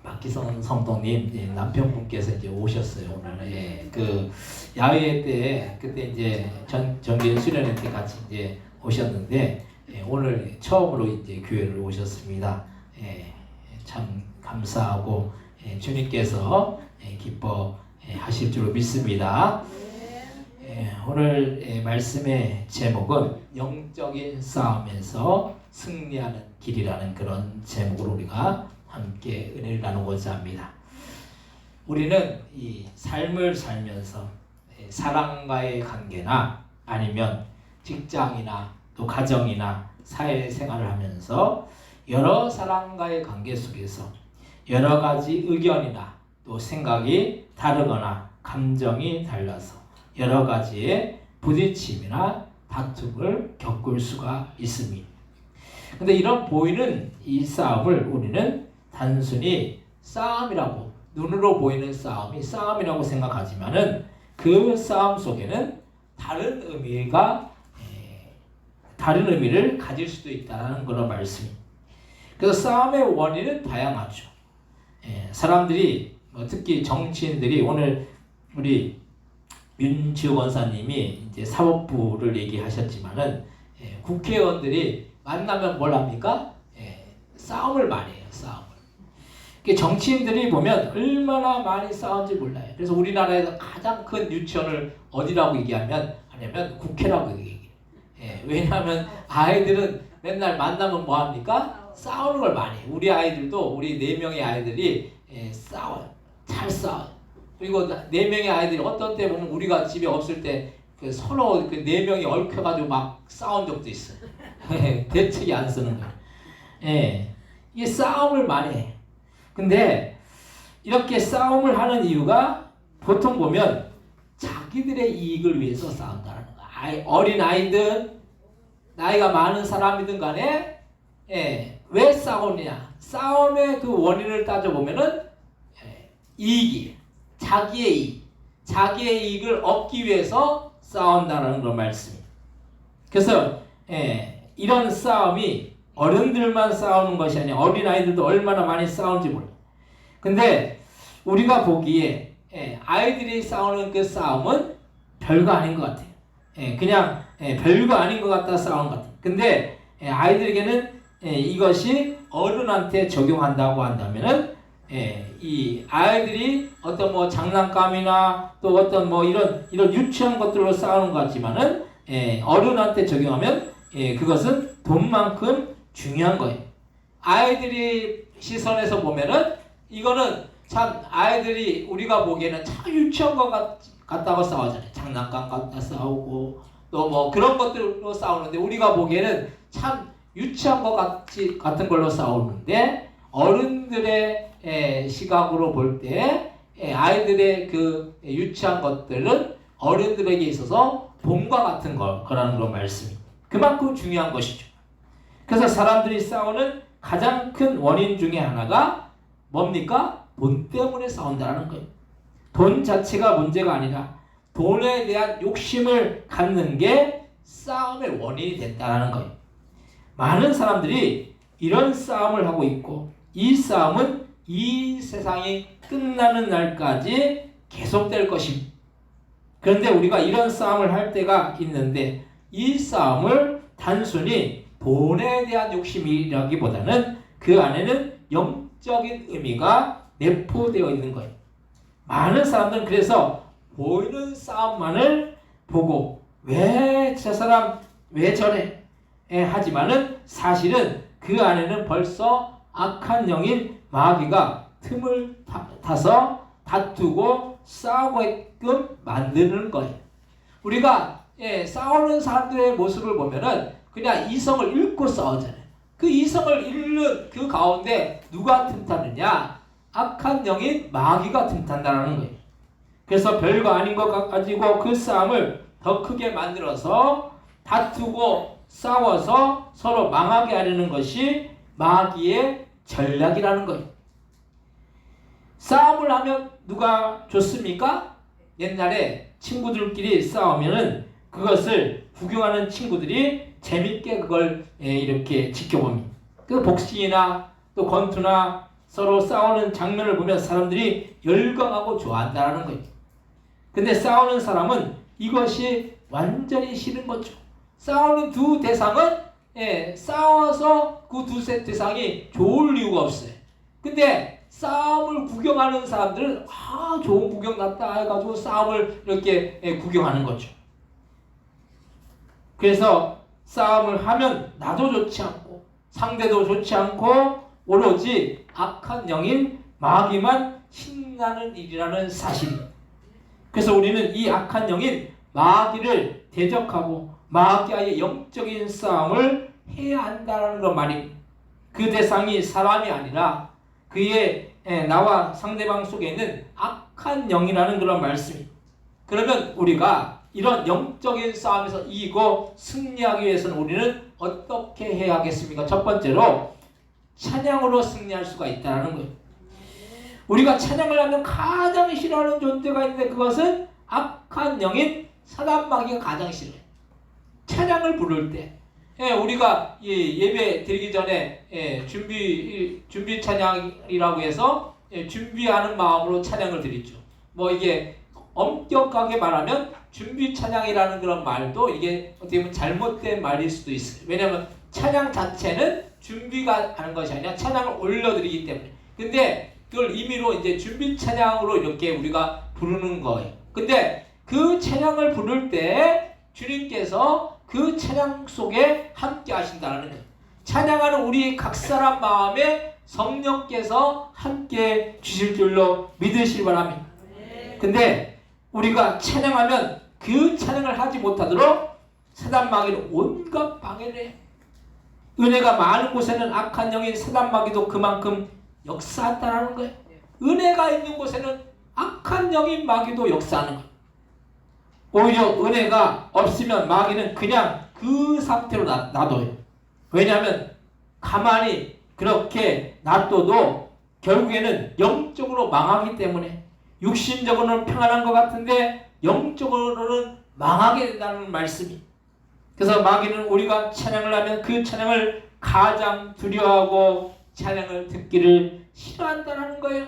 C: 박기성 성도님 남편분께서 이제 오셨어요. 오늘 그 야외 때 그때 이제 정기인 수련회 때 같이 이제 오셨는데 오늘 처음으로 이제 교회를 오셨습니다. 참 감사하고 주님께서 기뻐하실 줄로 믿습니다. 오늘 말씀의 제목은 영적인 싸움에서 승리하는 길이라는 그런 제목으로 우리가 함께 은혜를 나누고자 합니다. 우리는 이 삶을 살면서 사람과의 관계나 아니면 직장이나 또 가정이나 사회생활을 하면서 여러 사람과의 관계 속에서 여러 가지 의견이나 또 생각이 다르거나 감정이 달라서 여러 가지의 부딪힘이나 다툼을 겪을 수가 있습니다. 근데 이런 보이는 이 싸움을 우리는 단순히 싸움이라고, 눈으로 보이는 싸움이 싸움이라고 생각하지만은 그 싸움 속에는 다른 의미를 가질 수도 있다는 그런 말씀입니다. 그래서 싸움의 원인은 다양하죠. 사람들이 특히 정치인들이 오늘 우리 윤지호 권사님이 이제 사법부를 얘기하셨지만은 국회의원들이 만나면 뭘 합니까? 싸움을 많이 해요. 싸움을. 정치인들이 보면 얼마나 많이 싸운지 몰라요. 그래서 우리나라에서 가장 큰 유치원을 어디라고 하냐면 국회라고 얘기해요. 왜냐하면 아이들은 맨날 만나면 뭐 합니까? 싸우는 걸 많이 해요. 우리 아이들도 우리 4명의 아이들이 싸워요. 잘 싸워요. 그리고 4명의 아이들이 어떤 때 보면 우리가 집에 없을 때 그 서로 그 4명이 얽혀가지고 막 싸운 적도 있어요. 대책이 안 쓰는 거예요. 이게 싸움을 많이 해요. 근데 이렇게 싸움을 하는 이유가 보통 보면 자기들의 이익을 위해서 싸운다는 거야. 어린 아이든 나이가 많은 사람이든 간에 왜 싸우느냐? 싸움의 그 원인을 따져보면은 이익이 자기의 이익을 얻기 위해서 싸운다는 그런 말씀입니다. 그래서 이런 싸움이 어른들만 싸우는 것이 아니라 어린아이들도 얼마나 많이 싸우는지 몰라요. 근데 우리가 보기에 아이들이 싸우는 그 싸움은 별거 아닌 것 같아요. 그냥 별거 아닌 것 같다 싸우는 것 같아요. 근데 아이들에게는 이것이 어른한테 적용한다고 한다면은 이 아이들이 어떤 뭐 장난감이나 또 어떤 뭐 이런 유치한 것들로 싸우는 것 같지만은 어른한테 적용하면 그것은 돈만큼 중요한 거예요. 아이들이 시선에서 보면은 이거는 참 아이들이 우리가 보기에는 참 유치한 것 같다고 싸우잖아요. 장난감 갖다 싸우고 또 뭐 그런 것들로 싸우는데 우리가 보기에는 참 유치한 것 같은 걸로 싸우는데 어른들의 시각으로 볼 때 아이들의 그 유치한 것들은 어른들에게 있어서 돈과 같은 거라는 그런 말씀입니다. 그만큼 중요한 것이죠. 그래서 사람들이 싸우는 가장 큰 원인 중에 하나가 뭡니까? 돈 때문에 싸운다는 거예요. 돈 자체가 문제가 아니라 돈에 대한 욕심을 갖는 게 싸움의 원인이 됐다는 거예요. 많은 사람들이 이런 싸움을 하고 있고 이 싸움은 이 세상이 끝나는 날까지 계속될 것입니다. 그런데 우리가 이런 싸움을 할 때가 있는데 이 싸움을 단순히 돈에 대한 욕심이라기보다는 그 안에는 영적인 의미가 내포되어 있는 거예요. 많은 사람들은 그래서 보이는 싸움만을 보고 왜 저 사람 왜 저래 하지만은 사실은 그 안에는 벌써 악한 영인 마귀가 틈을 타서 다투고 싸우게끔 만드는 거예요. 우리가 싸우는 사람들의 모습을 보면은 그냥 이성을 잃고 싸우잖아요. 그 이성을 잃는 그 가운데 누가 틈타느냐? 악한 영인 마귀가 틈탄다는 거예요. 그래서 별거 아닌 것 가지고 그 싸움을 더 크게 만들어서 다투고 싸워서 서로 망하게 하려는 것이 마귀의 전략이라는 거예요. 싸움을 하면 누가 좋습니까? 옛날에 친구들끼리 싸우면은 그것을 구경하는 친구들이 재밌게 그걸 이렇게 지켜봅니다. 그 복싱이나 또 권투나 서로 싸우는 장면을 보면 사람들이 열광하고 좋아한다는 거예요. 근데 싸우는 사람은 이것이 완전히 싫은 거죠. 싸우는 두 대상은 싸워서 그 두 대상이 좋을 이유가 없어요. 근데 싸움을 구경하는 사람들은 좋은 구경 났다 해가지고 싸움을 이렇게 구경하는 거죠. 그래서 싸움을 하면 나도 좋지 않고 상대도 좋지 않고 오로지 악한 영인 마귀만 신나는 일이라는 사실입니다. 그래서 우리는 이 악한 영인 마귀를 대적하고 마귀와의 영적인 싸움을 해야 한다는 그 말입니다. 그 대상이 사람이 아니라 그의 나와 상대방 속에 있는 악한 영이라는 그런 말씀입니다. 그러면 우리가 이런 영적인 싸움에서 이기고 승리하기 위해서는 우리는 어떻게 해야 하겠습니까? 첫 번째로 찬양으로 승리할 수가 있다는 거예요. 우리가 찬양을 하면 가장 싫어하는 존재가 있는데 그것은 악한 영인 사단 마귀가 가장 싫어요. 찬양을 부를 때 우리가 예배 드리기 전에 준비 찬양이라고 해서 준비하는 마음으로 찬양을 드리죠. 뭐 이게 엄격하게 말하면 준비 찬양이라는 그런 말도 이게 어떻게 보면 잘못된 말일 수도 있어요. 왜냐하면 찬양 자체는 준비가 하는 것이 아니라 찬양을 올려드리기 때문에. 근데 그걸 임의로 이제 준비 찬양으로 이렇게 우리가 부르는 거예요. 근데 그 찬양을 부를 때 주님께서 그 찬양 속에 함께 하신다는 거예요. 찬양하는 우리 각 사람 마음에 성령께서 함께 주실 줄로 믿으시기 바랍니다. 근데 우리가 찬양하면 그 찬양을 하지 못하도록 사단 마귀는 온갖 방해를 해요. 은혜가 많은 곳에는 악한 영인 사단 마귀도 그만큼 역사한다는 거예요. 은혜가 있는 곳에는 악한 영인 마귀도 역사하는 거예요. 오히려 은혜가 없으면 마귀는 그냥 그 상태로 놔둬요. 왜냐하면 가만히 그렇게 놔둬도 결국에는 영적으로 망하기 때문에 육신적으로는 평안한 것 같은데 영적으로는 망하게 된다는 말씀이. 그래서 마귀는 우리가 찬양을 하면 그 찬양을 가장 두려워하고 찬양을 듣기를 싫어한다는 거예요.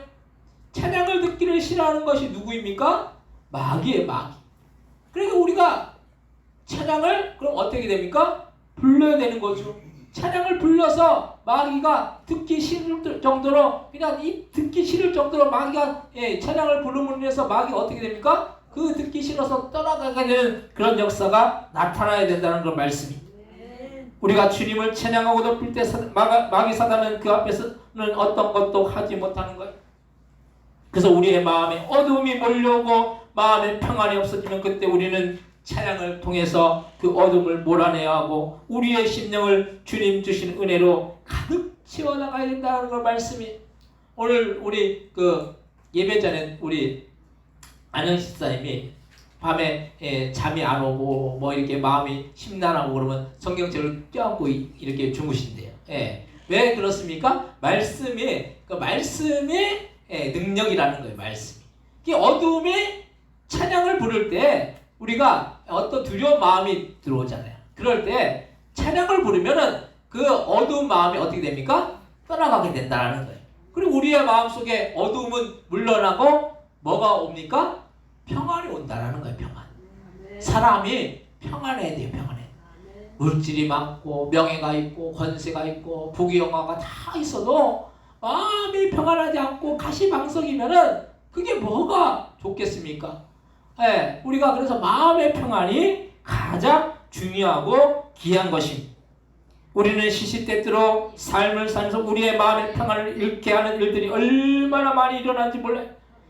C: 찬양을 듣기를 싫어하는 것이 누구입니까? 마귀예요, 마귀. 그러니까 우리가 찬양을 그럼 어떻게 됩니까? 불러야 되는 거죠. 찬양을 불러서 마귀가 듣기 싫을 정도로 그냥 듣기 싫을 정도로 마귀가 찬양을 부르므로 인해서 마귀가 어떻게 됩니까? 그 듣기 싫어서 떠나가게 되는 그런 역사가 나타나야 된다는 그런 말씀입니다. 우리가 주님을 찬양하고 높일 때 마귀 사단은 그 앞에서는 어떤 것도 하지 못하는 거예요. 그래서 우리의 마음에 어둠이 몰려오고 마음에 평안이 없어지면 그때 우리는 찬양을 통해서 그 어둠을 몰아내야 하고 우리의 심령을 주님 주신 은혜로 가득 채워나가야 된다는 걸 말씀이. 오늘 우리 그 예배 전에 우리 안영 집사님이 밤에 잠이 안 오고 뭐 이렇게 마음이 심란하고 그러면 성경책을 껴안고 이렇게 주무신대요. 왜 그렇습니까? 말씀이 능력이라는 거예요. 말씀이. 이 어둠이 찬양을 부를 때 우리가 어떤 두려운 마음이 들어오잖아요. 그럴 때 찬양을 부르면은 그 어두운 마음이 어떻게 됩니까? 떠나가게 된다는 거예요. 그리고 우리의 마음속에 어두움은 물러나고 뭐가 옵니까? 평안이 온다는 거예요. 평안. 사람이 평안해야 돼요. 평안해. 물질이 많고 명예가 있고 권세가 있고 부귀영화가 다 있어도 마음이 평안하지 않고 가시방석이면은 그게 뭐가 좋겠습니까? 우리가 그래서 마음의 평안이 가장 중요하고 귀한 것입니다. 우리는 시시때때로 삶을 살면서 우리의 마음의 평안을 잃게 하는 일들이 얼마나 많이 일어나는지 몰라요.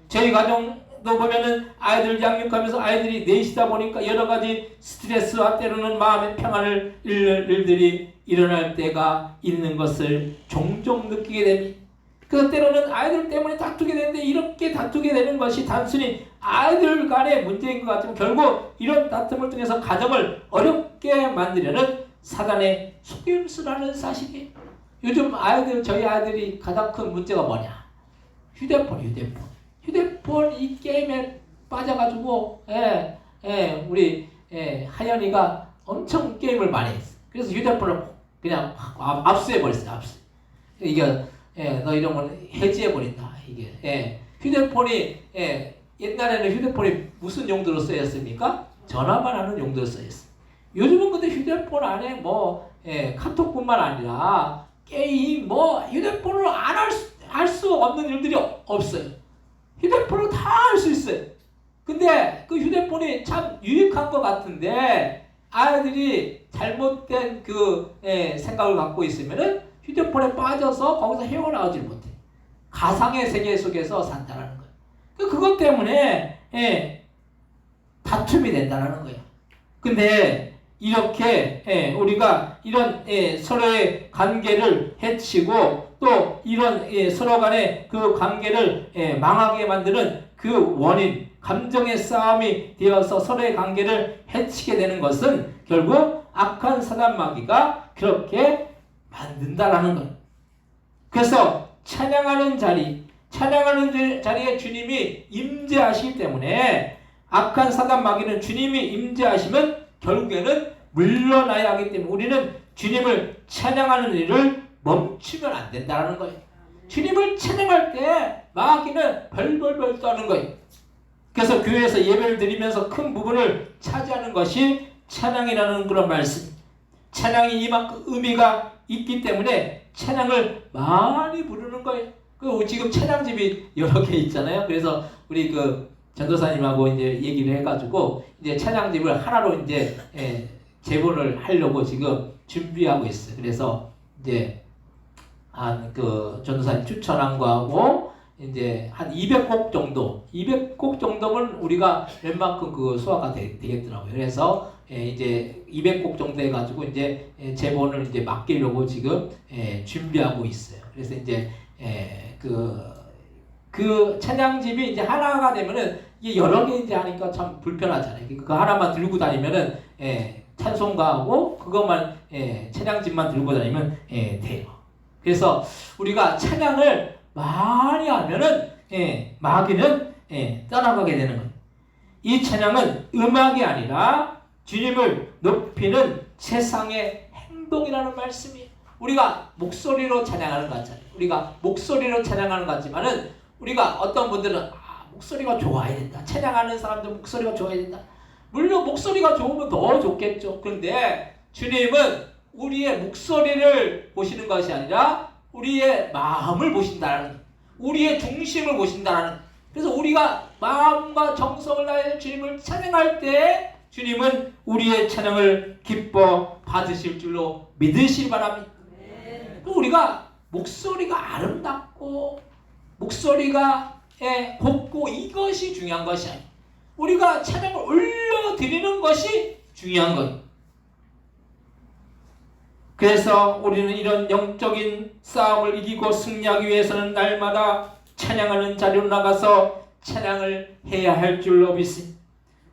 C: 저희 가정 또 보면은 아이들 양육하면서 아이들이 넷이다 보니까 여러 가지 스트레스와 때로는 마음의 평안을 잃는 일들이 일어날 때가 있는 것을 종종 느끼게 됩니다. 그래서 때로는 아이들 때문에 다투게 되는데 이렇게 다투게 되는 것이 단순히 아이들 간의 문제인 것 같지만 결국 이런 다툼을 통해서 가정을 어렵게 만들려는 사단의 속임수라는 사실이에요. 요즘 저희 아이들이 가장 큰 문제가 뭐냐? 휴대폰. 휴대폰 이 게임에 빠져가지고 우리 하연이가 엄청 게임을 많이 했어. 그래서 휴대폰을 그냥 압수해버렸어요. 이게 너 이러면 해지해버린다. 이게 휴대폰이 옛날에는 휴대폰이 무슨 용도로 쓰였습니까? 전화만 하는 용도로 쓰였어요. 요즘은 근데 휴대폰 안에 뭐 카톡뿐만 아니라 게임 휴대폰으로 안 할 수 없는 일들이 없어요. 휴대폰으로 다 할 수 있어요. 근데 그 휴대폰이 참 유익한 것 같은데 아이들이 잘못된 생각을 갖고 있으면은 휴대폰에 빠져서 거기서 헤어나오지 못해. 가상의 세계 속에서 산다라는 거예요. 그것 때문에 다툼이 된다라는 거예요. 근데 이렇게 우리가 이런 서로의 관계를 해치고 또 이런 서로 간의 그 관계를 망하게 만드는 그 원인, 감정의 싸움이 되어서 서로의 관계를 해치게 되는 것은 결국 악한 사단 마귀가 그렇게 만든다라는 거예요. 그래서 찬양하는 자리에 주님이 임재하시기 때문에 악한 사단 마귀는 주님이 임재하시면 결국에는 물러나야 하기 때문에 우리는 주님을 찬양하는 일을 멈추면 안 된다는 거예요. 주님을 찬양할 때 마귀는 벌벌벌 떠는 거예요. 그래서 교회에서 예배를 드리면서 큰 부분을 차지하는 것이 찬양이라는 그런 말씀. 찬양이 이만큼 의미가 있기 때문에 찬양을 많이 부르는 거예요. 지금 찬양집이 여러 개 있잖아요. 그래서 우리 전도사님하고 이제 얘기를 해가지고 이제 찬양집을 하나로 이제 재본을 하려고 지금 준비하고 있어요. 그래서 이제 전도사님 추천한 거하고 이제 한 200곡 정도, 200곡 정도면 우리가 웬만큼 수화가 되겠더라고요. 그래서 이제 200곡 정도 해가지고 이제 재본을 이제 맡기려고 지금 준비하고 있어요. 그래서 이제 그 찬양집이 이제 하나가 되면은 이게 여러 개 이제 하니까 참 불편하잖아요. 그 하나만 들고 다니면은 찬송가하고 그것만 찬양집만 들고 다니면 돼요. 그래서 우리가 찬양을 많이 하면은 마귀는 떠나가게 되는 거예요. 이 찬양은 음악이 아니라 주님을 높이는 세상의 행동이라는 말씀이에요. 우리가 목소리로 찬양하는 것 같잖아요. 우리가 목소리로 찬양하는 것 같지만은 우리가 어떤 분들은 목소리가 좋아야 된다. 찬양하는 사람들 목소리가 좋아야 된다. 물론 목소리가 좋으면 더 좋겠죠. 그런데 주님은 우리의 목소리를 보시는 것이 아니라 우리의 마음을 보신다는, 우리의 중심을 보신다는. 그래서 우리가 마음과 정성을 다해 주님을 찬양할 때 주님은 우리의 찬양을 기뻐 받으실 줄로 믿으시기 바랍니다. 우리가 목소리가 아름답고 목소리가 곱고 이것이 중요한 것이 아니에요. 우리가 찬양을 올려드리는 것이 중요한 거예요. 그래서 우리는 이런 영적인 싸움을 이기고 승리하기 위해서는 날마다 찬양하는 자리로 나가서 찬양을 해야 할 줄로 믿습니다.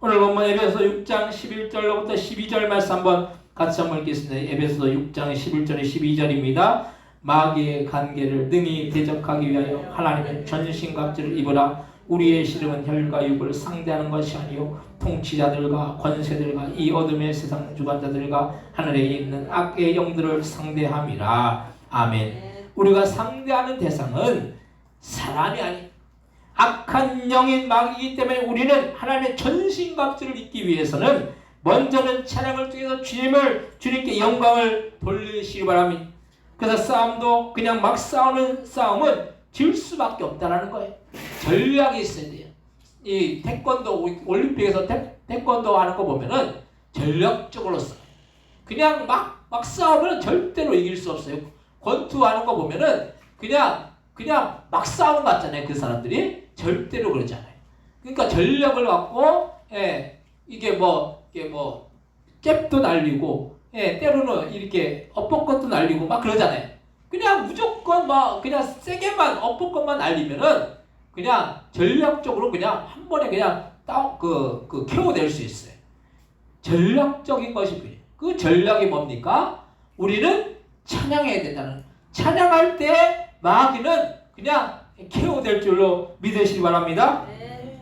C: 오늘 본문 에베소서 6장 11절로부터 12절 말씀 한번 같이 한번 읽겠습니다. 에베소서 6장 11절에 12절입니다. 마귀의 관계를 능히 대적하기 위하여 하나님의 전신갑주를 입으라. 우리의 씨름은 혈과 육을 상대하는 것이 아니요 통치자들과 권세들과 이 어둠의 세상 주관자들과 하늘에 있는 악의 영들을 상대함이라. 아멘. 우리가 상대하는 대상은 사람이 아닌 악한 영인 마귀이기 때문에 우리는 하나님의 전신갑주를 입기 위해서는 먼저는 찬양을 통해서 주님께 영광을 돌리시기 바랍니다. 그래서 싸움도 그냥 막 싸우는 싸움은 질 수밖에 없다는 거예요. 전략이 있어야 돼요. 이 태권도 올림픽에서 태권도 하는 거 보면은 전략적으로 싸워요. 그냥 막 싸우면 절대로 이길 수 없어요. 권투하는 거 보면은 그냥 막 싸우는 것 같잖아요. 그 사람들이 절대로 그러지 않아요. 그러니까 전략을 갖고 이게 잽도 날리고 때로는 이렇게 엇박것도 날리고 막 그러잖아요. 그냥 무조건 그냥 세게만 엇박것만 날리면은 그냥 전략적으로 그냥 한 번에 그냥 KO 수 있어요. 전략적인 것이 필요해요. 그 전략이 뭡니까? 우리는 찬양해야 된다는. 찬양할 때 마귀는 그냥 KO 될 줄로 믿으시기 바랍니다.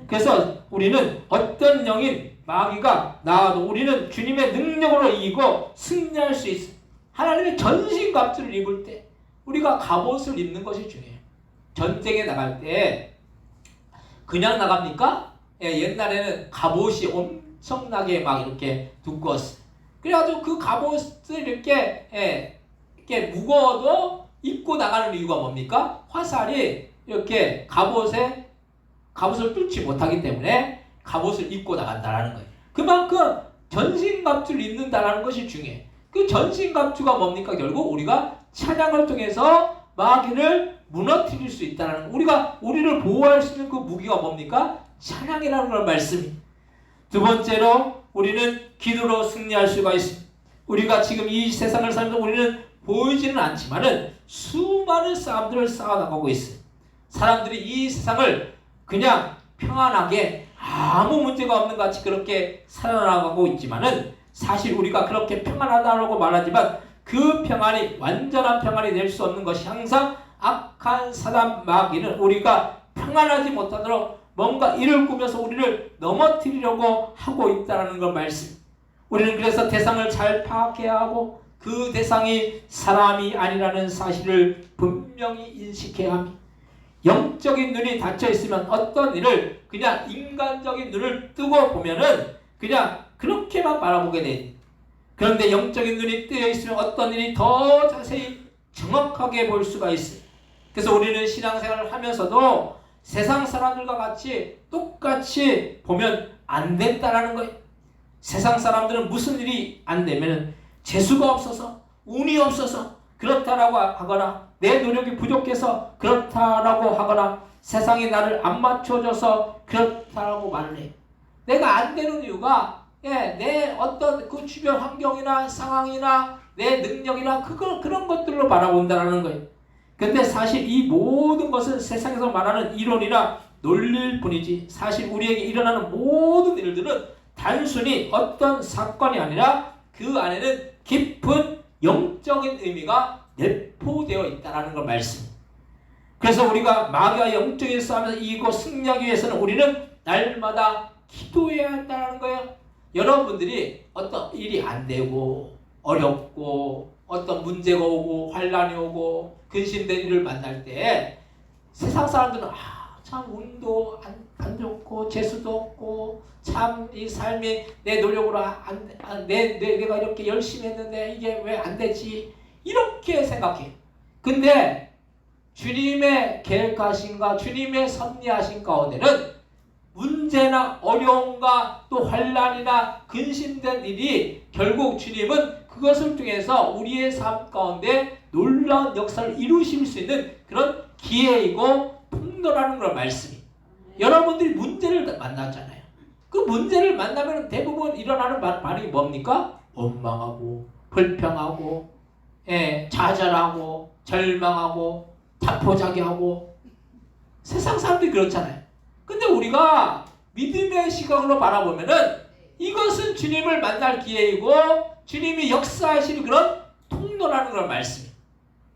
C: 그래서 우리는 어떤 영인 마귀가 나와도 우리는 주님의 능력으로 이기고 승리할 수 있어요. 하나님의 전신갑주를 입을 때 우리가 갑옷을 입는 것이 중요해요. 전쟁에 나갈 때 그냥 나갑니까? 옛날에는 갑옷이 엄청나게 막 이렇게 두꺼웠어요. 그래가지고 그 갑옷을 이렇게 무거워도 입고 나가는 이유가 뭡니까? 화살이 이렇게 갑옷을 뚫지 못하기 때문에 갑옷을 입고 나간다라는 거예요. 그만큼 전신갑주를 입는다라는 것이 중요해요. 그 전신갑주가 뭡니까? 결국 우리가 찬양을 통해서 마귀를 무너뜨릴 수 있다는 우리가 우리를 보호할 수 있는 그 무기가 뭡니까? 찬양이라는 걸 말씀이. 두 번째로 우리는 기도로 승리할 수가 있습니다. 우리가 지금 이 세상을 살면서 우리는 보이지는 않지만은 수많은 싸움들을 쌓아나가고 있어요. 사람들이 이 세상을 그냥 평안하게 아무 문제가 없는 것 같이 그렇게 살아나가고 있지만은 사실 우리가 그렇게 평안하다고 말하지만 그 평안이 완전한 평안이 될 수 없는 것이 항상 악한 사단 마귀는 우리가 평안하지 못하도록 뭔가 일을 꾸며서 우리를 넘어뜨리려고 하고 있다는 걸 말씀. 우리는 그래서 대상을 잘 파악해야 하고 그 대상이 사람이 아니라는 사실을 분명히 인식해야 합니다. 영적인 눈이 닫혀 있으면 어떤 일을 그냥 인간적인 눈을 뜨고 보면은 그냥 그렇게만 바라보게 돼. 그런데 영적인 눈이 뜨여 있으면 어떤 일이 더 자세히 정확하게 볼 수가 있어요. 그래서 우리는 신앙생활을 하면서도 세상 사람들과 같이 똑같이 보면 안 된다라는 거예요. 세상 사람들은 무슨 일이 안 되면 재수가 없어서 운이 없어서 그렇다라고 하거나 내 노력이 부족해서 그렇다라고 하거나 세상이 나를 안 맞춰줘서 그렇다라고 말을 해요. 내가 안 되는 이유가 내 어떤 그 주변 환경이나 상황이나 내 능력이나 그런 것들로 바라본다라는 거예요. 근데 사실 이 모든 것은 세상에서 말하는 이론이나 논리일 뿐이지 사실 우리에게 일어나는 모든 일들은 단순히 어떤 사건이 아니라 그 안에는 깊은 영적인 의미가 내포되어 있다는 걸 말씀. 그래서 우리가 마귀와 영적인 싸움에서 이기고 승리하기 위해서는 우리는 날마다 기도해야 한다는 거예요. 여러분들이 어떤 일이 안 되고 어렵고 어떤 문제가 오고 환란이 오고 근심된 일을 만날 때 세상 사람들은 참 운도 안 좋고 재수도 없고 참 이 삶이 내 노력으로 내가 이렇게 열심히 했는데 이게 왜 안 되지 이렇게 생각해. 근데 주님의 계획하신가 주님의 섭리하신 가운데는 문제나 어려움과 또 환란이나 근심된 일이 결국 주님은 그것을 통해서 우리의 삶 가운데 놀라운 역사를 이루실 수 있는 그런 기회이고 풍노라는 걸 말씀이. 여러분들이 문제를 만났잖아요. 그 문제를 만나면 대부분 일어나는 말이 뭡니까? 원망하고 불평하고 좌절하고 절망하고 타포자기하고 세상 사람들이 그렇잖아요. 근데 우리가 믿음의 시각으로 바라보면은 이것은 주님을 만날 기회이고 주님이 역사하시는 그런 통로라는 걸 말씀이에요.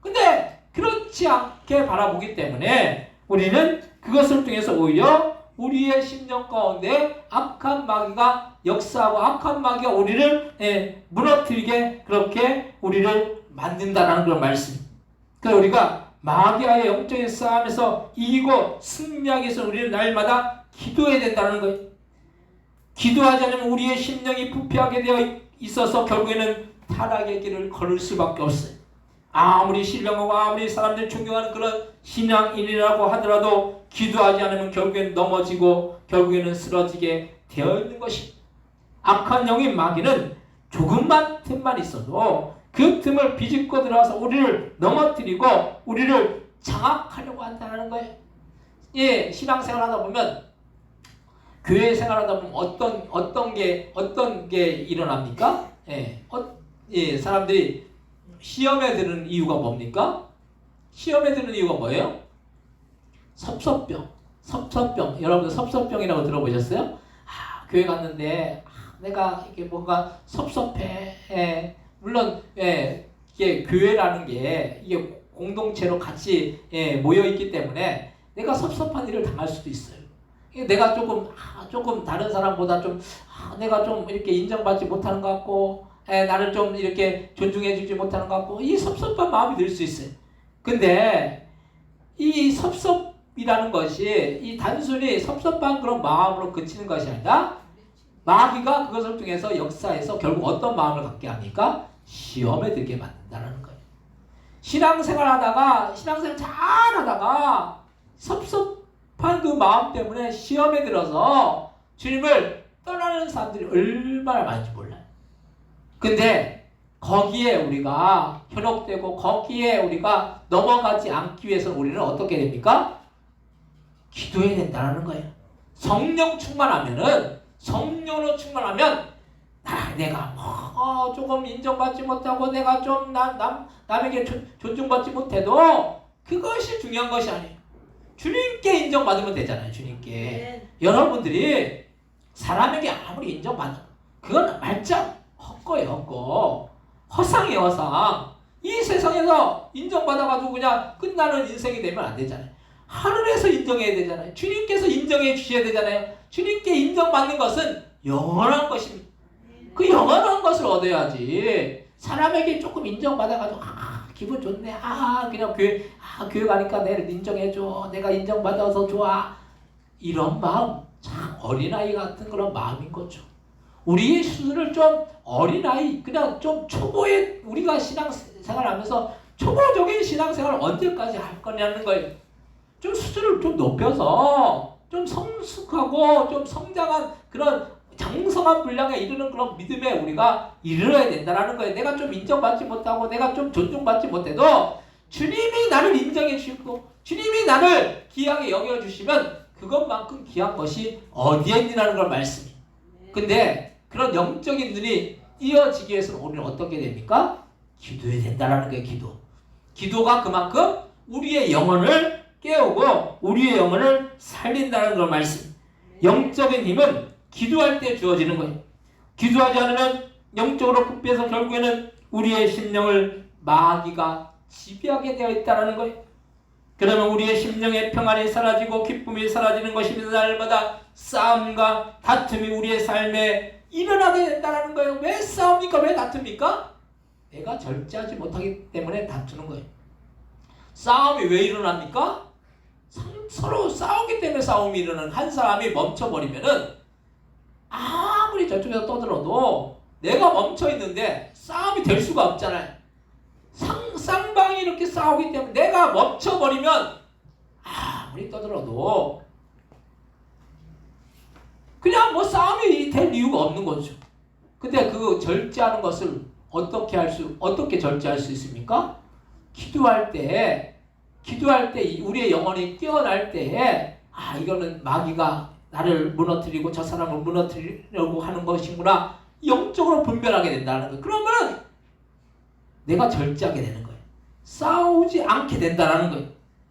C: 근데 그렇지 않게 바라보기 때문에 우리는 그것을 통해서 오히려 우리의 심령 가운데 악한 마귀가 역사하고 악한 마귀가 우리를 무너뜨리게 그렇게 우리를 만든다는 그런 말씀. 그래서 우리가 마귀와의 영적인 싸움에서 이기고 승리하기 위해서 우리는 날마다 기도해야 된다는 거예요. 기도하지 않으면 우리의 심령이 부패하게 되어 있어서 결국에는 타락의 길을 걸을 수밖에 없어요. 아무리 신령하고 아무리 사람들이 존경하는 그런 신앙인이라고 하더라도 기도하지 않으면 결국엔 넘어지고 결국에는 쓰러지게 되어 있는 것입니다. 악한 영인 마귀는 조금만 틈만 있어도 그 틈을 비집고 들어와서 우리를 넘어뜨리고 우리를 장악하려고 한다는 거예요. 신앙생활 하다 보면 교회 생활하다 보면 어떤 게 일어납니까? 사람들이 시험에 드는 이유가 뭡니까? 시험에 드는 이유가 뭐예요? 섭섭병. 여러분들 섭섭병이라고 들어보셨어요? 교회 갔는데 내가 이게 뭔가 섭섭해. 물론 이게 교회라는 게 이게 공동체로 같이 모여 있기 때문에 내가 섭섭한 일을 당할 수도 있어요. 내가 조금 다른 사람보다 내가 좀 이렇게 인정받지 못하는 것 같고, 나를 좀 이렇게 존중해주지 못하는 것 같고, 이 섭섭한 마음이 들 수 있어요. 근데 이 섭섭이라는 것이 이 단순히 섭섭한 그런 마음으로 그치는 것이 아니라 마귀가 그것을 통해서 역사에서 결국 어떤 마음을 갖게 합니까? 시험에 들게 만든다는 거예요. 신앙생활 잘하다가 섭섭한 그 마음 때문에 시험에 들어서 주님을 떠나는 사람들이 얼마나 많은지 몰라요. 근데 거기에 우리가 현혹되고 거기에 우리가 넘어가지 않기 위해서 우리는 어떻게 됩니까? 기도해야 된다는 거예요. 성령으로 충만하면 내가 조금 인정받지 못하고 내가 좀 남에게 존중받지 못해도 그것이 중요한 것이 아니에요. 주님께 인정받으면 되잖아요. 주님께.
D: 네.
C: 여러분들이 사람에게 아무리 인정받는 그건 말짱 헛거예요. 허상이에요. 허상. 이 세상에서 인정받아가지고 그냥 끝나는 인생이 되면 안 되잖아요. 하늘에서 인정해야 되잖아요. 주님께서 인정해 주셔야 되잖아요. 주님께 인정받는 것은 영원한 것입니다. 그 영원한 것을 얻어야지. 사람에게 조금 인정받아가지고 기분 좋네. 그냥 교회 가니까 내를 인정해줘. 내가 인정받아서 좋아. 이런 마음 참 어린아이 같은 그런 마음인 거죠. 우리의 수준을 좀 어린아이 그냥 좀 초보의 우리가 신앙생활하면서 초보적인 신앙생활을 언제까지 할 거냐는 거예요. 좀 수준을 좀 높여서 좀 성숙하고 좀 성장한 그런 장성한 분량에 이르는 그런 믿음에 우리가 이르러야 된다는 거예요. 내가 좀 인정받지 못하고 내가 좀 존중받지 못해도 주님이 나를 인정해 주시고 주님이 나를 귀하게 여겨주시면 그것만큼 귀한 것이 어디에 있느냐는 걸 말씀이에요. 근데 그런 영적인 눈이 띄어지기 위해서는 우리는 어떻게 됩니까? 기도해야 된다는 거예요. 기도가 그만큼 우리의 영혼을 깨우고 우리의 영혼을 살린다는 걸 말씀. 영적인 힘은 기도할 때 주어지는 거예요. 기도하지 않으면 영적으로 부패해서 결국에는 우리의 심령을 마귀가 지배하게 되어 있다는 거예요. 그러면 우리의 심령의 평안이 사라지고 기쁨이 사라지는 것입니다. 날마다 싸움과 다툼이 우리의 삶에 일어나게 된다는 거예요. 왜 싸웁니까? 왜 다툽니까? 내가 절제하지 못하기 때문에 다투는 거예요. 싸움이 왜 일어납니까? 서로 싸우기 때문에 싸움이 일어나는. 한 사람이 멈춰버리면은 아무리 저쪽에서 떠들어도 내가 멈춰있는데 싸움이 될 수가 없잖아요. 쌍방이 이렇게 싸우기 때문에 내가 멈춰버리면 아무리 떠들어도 그냥 뭐 싸움이 될 이유가 없는 거죠. 근데 그 절제하는 것을 어떻게 절제할 수 있습니까? 기도할 때 우리의 영혼이 깨어날 때에 이거는 마귀가 나를 무너뜨리고 저 사람을 무너뜨리려고 하는 것이구나. 영적으로 분별하게 된다는 거예요. 그러면 내가 절제하게 되는 거예요. 싸우지 않게 된다는 거예요.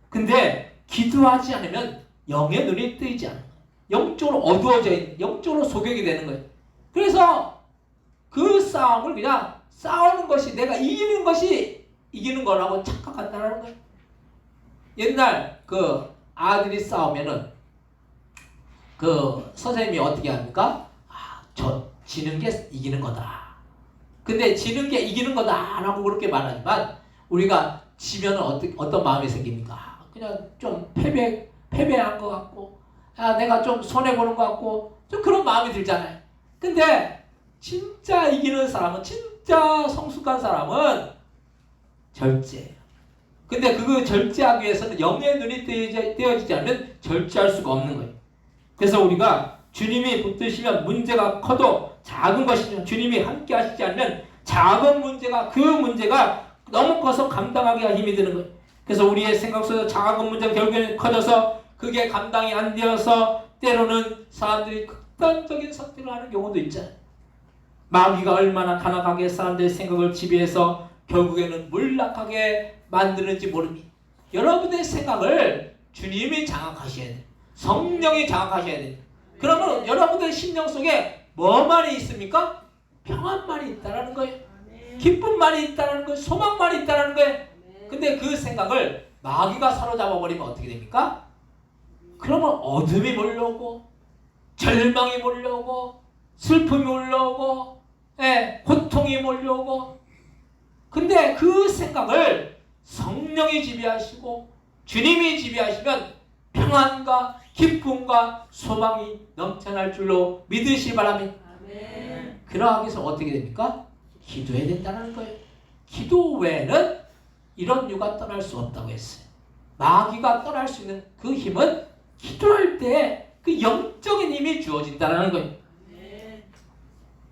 C: 근데 기도하지 않으면 영의 눈이 뜨이지 않는 거예요. 영적으로 어두워져 있는, 영적으로 소경이 되는 거예요. 그래서 그 싸움을 그냥 싸우는 것이 내가 이기는 것이 이기는 거라고 착각한다는 거예요. 옛날 그 아들이 싸우면은 그 선생님이 어떻게 합니까? 지는 게 이기는 거다. 근데 지는 게 이기는 거다라고 그렇게 말하지만 우리가 지면은 어떤 마음이 생깁니까? 그냥 좀 패배한 것 같고, 내가 좀 손해 보는 것 같고, 좀 그런 마음이 들잖아요. 근데 진짜 이기는 사람은, 진짜 성숙한 사람은 절제예요. 근데 그거 절제하기 위해서는 영의 눈이 떼어지지 않으면 절제할 수가 없는 거예요. 그래서 우리가 주님이 붙드시면 문제가 커도 작은 것이죠. 주님이 함께 하시지 않으면 작은 문제가, 그 문제가 너무 커서 감당하기가 힘이 드는 거예요. 그래서 우리의 생각 속에서 작은 문제가 결국에는 커져서 그게 감당이 안 되어서 때로는 사람들이 극단적인 선택을 하는 경우도 있잖아요. 마귀가 얼마나 간악하게 사람들의 생각을 지배해서 결국에는 몰락하게 만드는지 모릅니다. 여러분의 생각을 주님이 장악하셔야 돼요. 성령이 장악하셔야 돼요. 그러면 여러분의 심령 속에 뭐만이 있습니까? 평안만이 있다라는 거예요. 기쁨만이 있다라는 거예요. 소망만이 있다라는 거예요. 근데 그 생각을 마귀가 사로잡아 버리면 어떻게 됩니까? 그러면 어둠이 몰려오고 절망이 몰려오고 슬픔이 몰려오고 고통이 몰려오고. 근데 그 생각을 성령이 지배하시고 주님이 지배하시면 평안과 기쁨과 소망이 넘쳐날 줄로 믿으시 바랍니다. 그러하기 위해서 어떻게 됩니까? 기도해야 된다는 거예요. 기도 외에는 이런 유가 떠날 수 없다고 했어요. 마귀가 떠날 수 있는 그 힘은 기도할 때 그 영적인 힘이 주어진다는 거예요.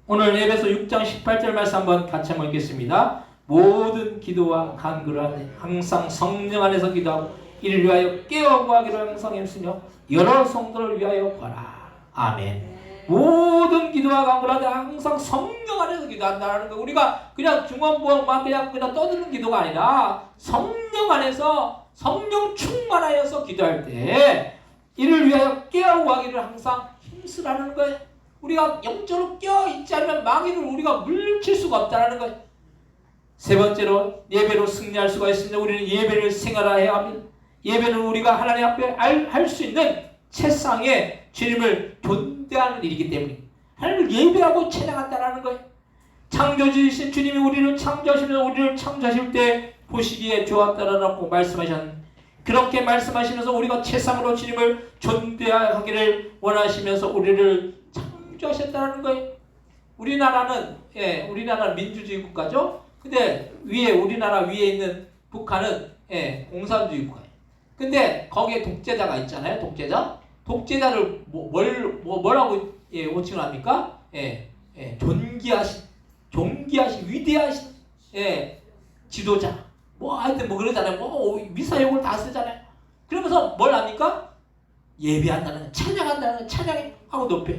C: 오늘 에베소 6장 18절 말씀 한번 같이 한번 읽겠습니다. 모든 기도와 간구를 하되 항상 성령 안에서 기도하고 이를 위하여 깨어 구하기를 항상 힘쓰며 여러 성도를 위하여 구하라. 아멘. 모든 기도와 간구를 하되 항상 성령 안에서 기도한다는 거. 우리가 그냥 중원부엉만 그냥 떠드는 기도가 아니라 성령 안에서 성령 충만하여서 기도할 때 이를 위하여 깨어 구하기를 항상 힘쓰라는 거예요. 우리가 영적으로 깨어 있지 않으면 마귀를 우리가 물리칠 수가 없다는 거예요. 세 번째로 예배로 승리할 수가 있습니다. 우리는 예배를 생활해야 합니다. 예배는 우리가 하나님 앞에 할 수 있는 세상에 주님을 존대하는 일이기 때문에 하나님을 예배하고 찬양한다는 거예요. 창조주이신 주님이 우리를 창조하시면서 우리를 창조하실 때 보시기에 좋았다라고 말씀하셨는데 그렇게 말씀하시면서 우리가 최상으로 주님을 존대하기를 원하시면서 우리를 창조하셨다는 거예요. 우리나라는 민주주의 국가죠. 근데 우리나라 위에 있는 북한은 공산주의 국가예요. 근데 거기에 독재자가 있잖아요. 독재자를 뭐라고 호칭을 합니까? 존귀하신 위대하신 지도자. 하여튼 그러잖아요. 미사용을 다 쓰잖아요. 그러면서 뭘 합니까? 예배한다는, 찬양한다는, 찬양하고 높여요.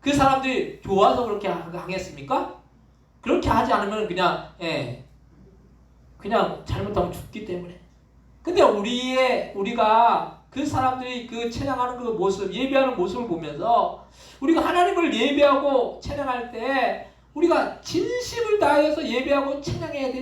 C: 그 사람들이 좋아서 그렇게 하겠습니까? 그렇게 하지 않으면 그냥 잘못하면 죽기 때문에. 근데 우리가 그 사람들이 그 찬양하는 그 모습, 예배하는 모습을 보면서 우리가 하나님을 예배하고 찬양할 때 우리가 진심을 다해서 예배하고 찬양해야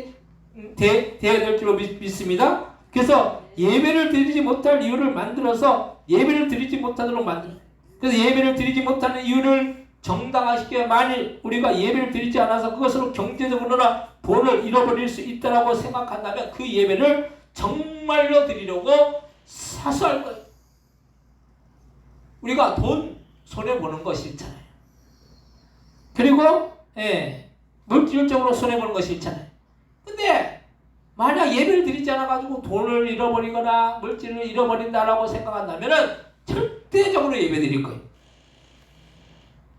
C: 돼야 될 줄로 믿습니다. 그래서 예배를 드리지 못할 이유를 만들어서 예배를 드리지 못하도록 만들어요. 그래서 예배를 드리지 못하는 이유를 정당화시켜 만일 우리가 예배를 드리지 않아서 그것으로 경제적으로나 돈을 잃어버릴 수 있다고 생각한다면 그 예배를 정말로 드리려고 사수할 거예요. 우리가 돈 손해보는 거 싫잖아요. 그리고 물질적으로 손해보는 거 싫잖아요. 근데 만약 예배를 드리지 않아가지고 돈을 잃어버리거나 물질을 잃어버린다라고 생각한다면 절대적으로 예배 드릴 거예요.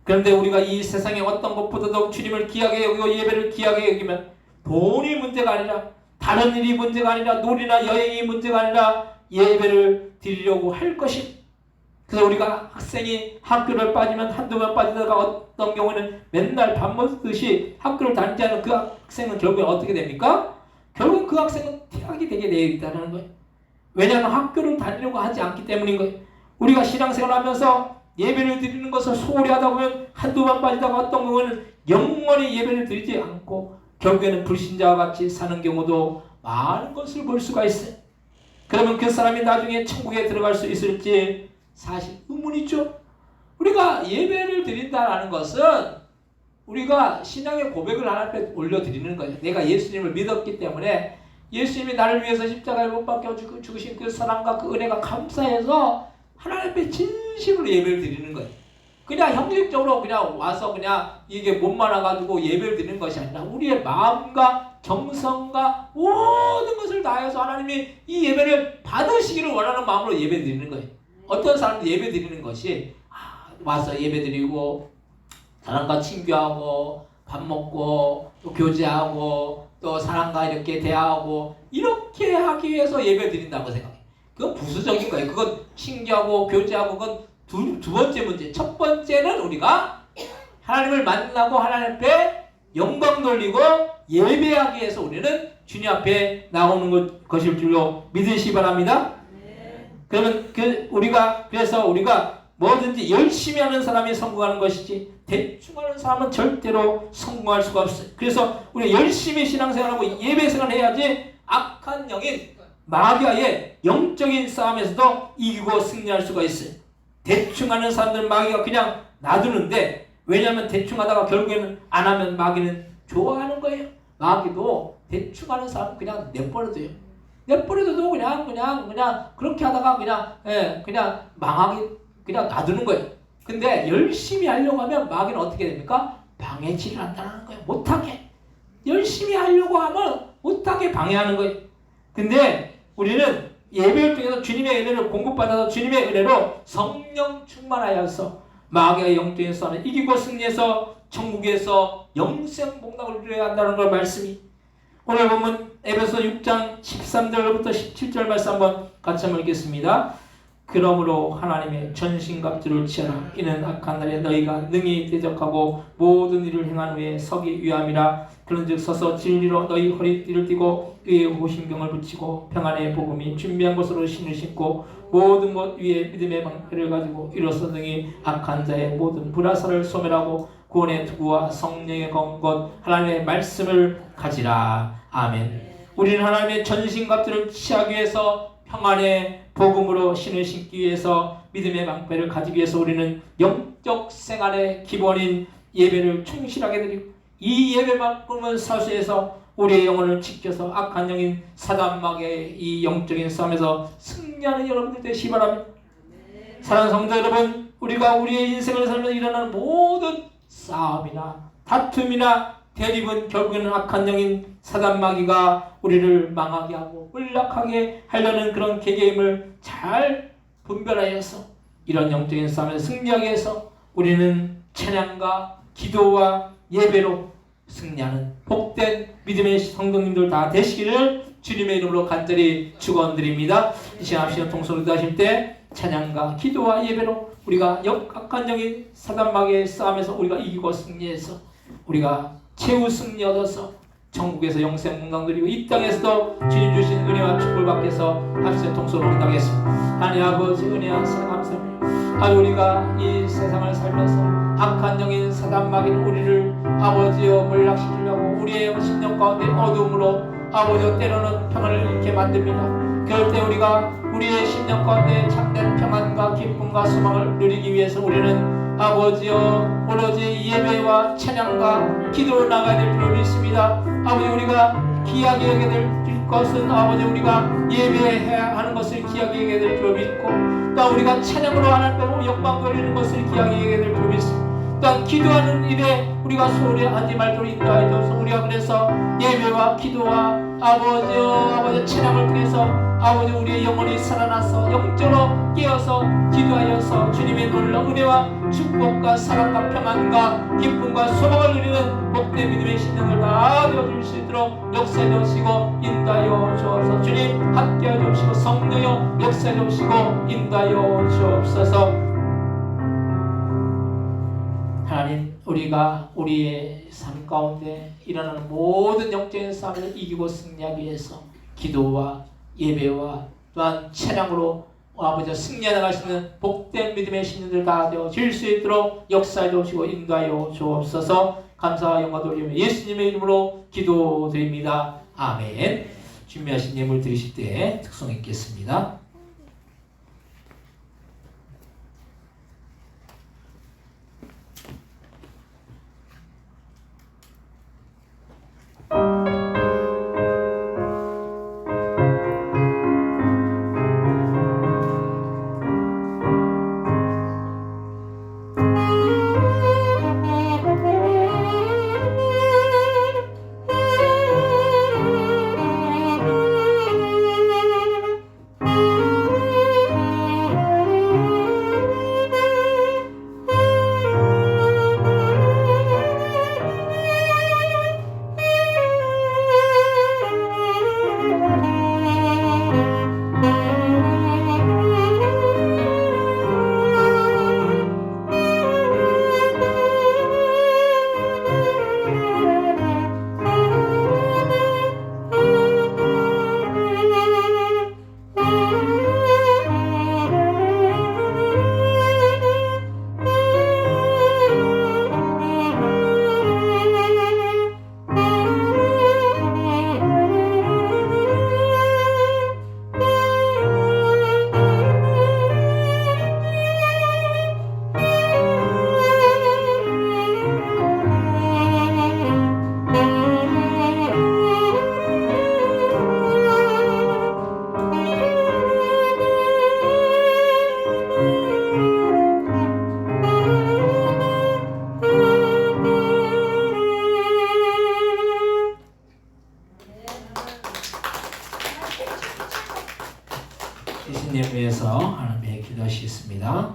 C: 그런데 우리가 이 세상에 어떤 것보다도 주님을 귀하게 여기고 예배를 귀하게 여기면 돈이 문제가 아니라 다른 일이 문제가 아니라 놀이나 여행이 문제가 아니라 예배를 드리려고 할 것이. 그래서 우리가 학생이 학교를 빠지면 한두 번 빠지다가 어떤 경우는 맨날 밥 먹듯이 학교를 다니지 않은 그 학생은 결국에 어떻게 됩니까? 결국 그 학생은 퇴학이 되게 되어 있다는 거예요. 왜냐하면 학교를 다니려고 하지 않기 때문인 거예요. 우리가 신앙생활을 하면서 예배를 드리는 것을 소홀히 하다 보면 한두 번 빠지다가 어떤 경우는 영원히 예배를 드리지 않고 결국에는 불신자와 같이 사는 경우도 많은 것을 볼 수가 있어요. 그러면 그 사람이 나중에 천국에 들어갈 수 있을지 사실 의문이죠. 우리가 예배를 드린다라는 것은 우리가 신앙의 고백을 하나님 앞에 올려드리는 거예요. 내가 예수님을 믿었기 때문에 예수님이 나를 위해서 십자가에 못 박혀 죽으신 그 사랑과 그 은혜가 감사해서 하나님 앞에 진심으로 예배를 드리는 거예요. 그냥 형식적으로 그냥 와서 그냥 이게 못 많아가지고 예배를 드리는 것이 아니라 우리의 마음과 정성과 모든 것을 다해서 하나님이 이 예배를 받으시기를 원하는 마음으로 예배 드리는 거예요. 어떤 사람들 예배 드리는 것이 와서 예배 드리고 사람과 친교하고 밥 먹고 또 교제하고 또 사람과 이렇게 대화하고 이렇게 하기 위해서 예배 드린다고 생각해요. 그건 부수적인 거예요. 그건 친교하고 교제하고 그건 두 번째 문제. 첫 번째는 우리가 하나님을 만나고 하나님 앞에 영광 돌리고 예배하기 위해서 우리는 주님 앞에 나오는 것일 줄로 믿으시 바랍니다. 그러면 그래서 우리가 뭐든지 열심히 하는 사람이 성공하는 것이지 대충 하는 사람은 절대로 성공할 수가 없어요. 그래서 우리가 열심히 신앙생활하고 예배생활을 해야지 악한 영인 마귀와의 영적인 싸움에서도 이기고 승리할 수가 있어요. 대충 하는 사람들은 마귀가 그냥 놔두는데, 왜냐하면 대충 하다가 결국에는 안 하면 마귀는 좋아하는 거예요. 마귀도 대충 하는 사람은 그냥 내버려둬요. 내버려둬도 그냥 그렇게 하다가 그냥 망하게 그냥 놔두는 거예요. 근데 열심히 하려고 하면 마귀는 어떻게 됩니까? 방해질을 한다는 거예요. 못하게. 열심히 하려고 하면 못하게 방해하는 거예요. 근데 우리는 예배를 통해서 주님의 은혜를 공급받아서 주님의 은혜로 성령 충만하여서 마귀의 영적인 싸움을 이기고 승리해서 천국에서 영생 복락을 누려야 한다는 걸 말씀이, 오늘 보면 에베소 6장 13절부터 17절 말씀 한번 같이 한번 읽겠습니다. 그러므로 하나님의 전신갑주를 취하라. 이는 악한 날에 너희가 능히 대적하고 모든 일을 행한 후에 서기 위함이라. 그런즉 서서 진리로 너희 허리띠를 띠고 의의 호심경을 붙이고 평안의 복음이 준비한 것으로 신을 신고 모든 것 위에 믿음의 방패를 가지고 이로써 능히 악한 자의 모든 불화살을 소멸하고 구원의 투구와 성령의 검것 하나님의 말씀을 가지라. 아멘. 우리는 하나님의 전신갑주를 취하기 위해서 평안의 복음으로 신을 신기 위해서 믿음의 방패를 가지기 위해서 우리는 영적 생활의 기본인 예배를 충실하게 드리고, 이 예배만큼은 사수해서 우리의 영혼을 지켜서 악한 영인 사단마귀의 이 영적인 싸움에서 승리하는 여러분들 되시기 바랍니다. 사랑하는 성도 여러분, 우리가 우리의 인생을 살면서 일어나는 모든 싸움이나 다툼이나 대립은 결국에는 악한 영인 사단마귀가 우리를 망하게 하고 몰락하게 하려는 그런 계계임을 잘 분별하여서 이런 영적인 싸움에서 승리하기 위해서 우리는 찬양과 기도와 예배로 승리하는 복된 믿음의 성도님들 다 되시기를 주님의 이름으로 간절히 축원드립니다. 이 시간 합시다. 통성을 하실 때 찬양과 기도와 예배로 우리가 악한 영인 사단마귀의 싸움에서 우리가 이기고 승리해서 우리가 최후 승리 얻어서 천국에서 영생 문강 누리고 이 땅에서도 주님 주신 은혜와 축복을 받게 해서 합시다. 통성을 기도하겠습니다. 하나님 아버지 은혜와 사랑 감사합니다. 아버지, 우리가 이 세상을 살면서 악한 영인 사단마귀는 우리를 아버지여 몰락시키려고 우리의 심령 가운데 어둠으로 아버지여 때로는 평안을 잃게 만듭니다. 그럴 때 우리가 우리의 심령 가운데 참된 평안과 기쁨과 소망을 누리기 위해서 우리는 아버지여 오로지 예배와 찬양과 기도로 나가야 될 필요가 있습니다. 아버지, 우리가 귀하게 여겨야 될 것은 아버지 우리가 예배해야 하는 것을 귀하게 여겨야 될 필요가 있고, 또 우리가 찬양으로 하나님께 영광 돌리는 것을 귀하게 여겨야 될 필요가 있습니다. 또한 기도하는 일에 우리가 소홀히 하지 말도록 인도하여서 우리가 그래서 예배와 기도와 아버지 찬양을 통해서 아버지 우리의 영혼이 살아나서 영적으로 깨어서 기도하여서 주님의 놀라운 은혜와 축복과 사랑과 평안과 기쁨과 소망을 누리는 복된 믿음의 신령을 다 되어줄 수 있도록 역사해 주시고 인도하여 주옵소서. 주님 함께하여 주시고 성령여 역사해 주시고 인도하여 주옵소서. 하나님, 우리가 우리의 삶 가운데 일어나는 모든 영적인 싸움을 이기고 승리하기 위해서 기도와 예배와 또한 찬양으로 아버지 승리해 나갈 수 있는 복된 믿음의 신령들 다 되어질 수 있도록 역사해 주시고 인도하여 주옵소서. 감사와 영광 돌리며 예수님의 이름으로 기도드립니다. 아멘. 준비하신 예물 드리실 때 특송 있겠습니다. 예수님 위해서 하나님께 기도하시겠습니다.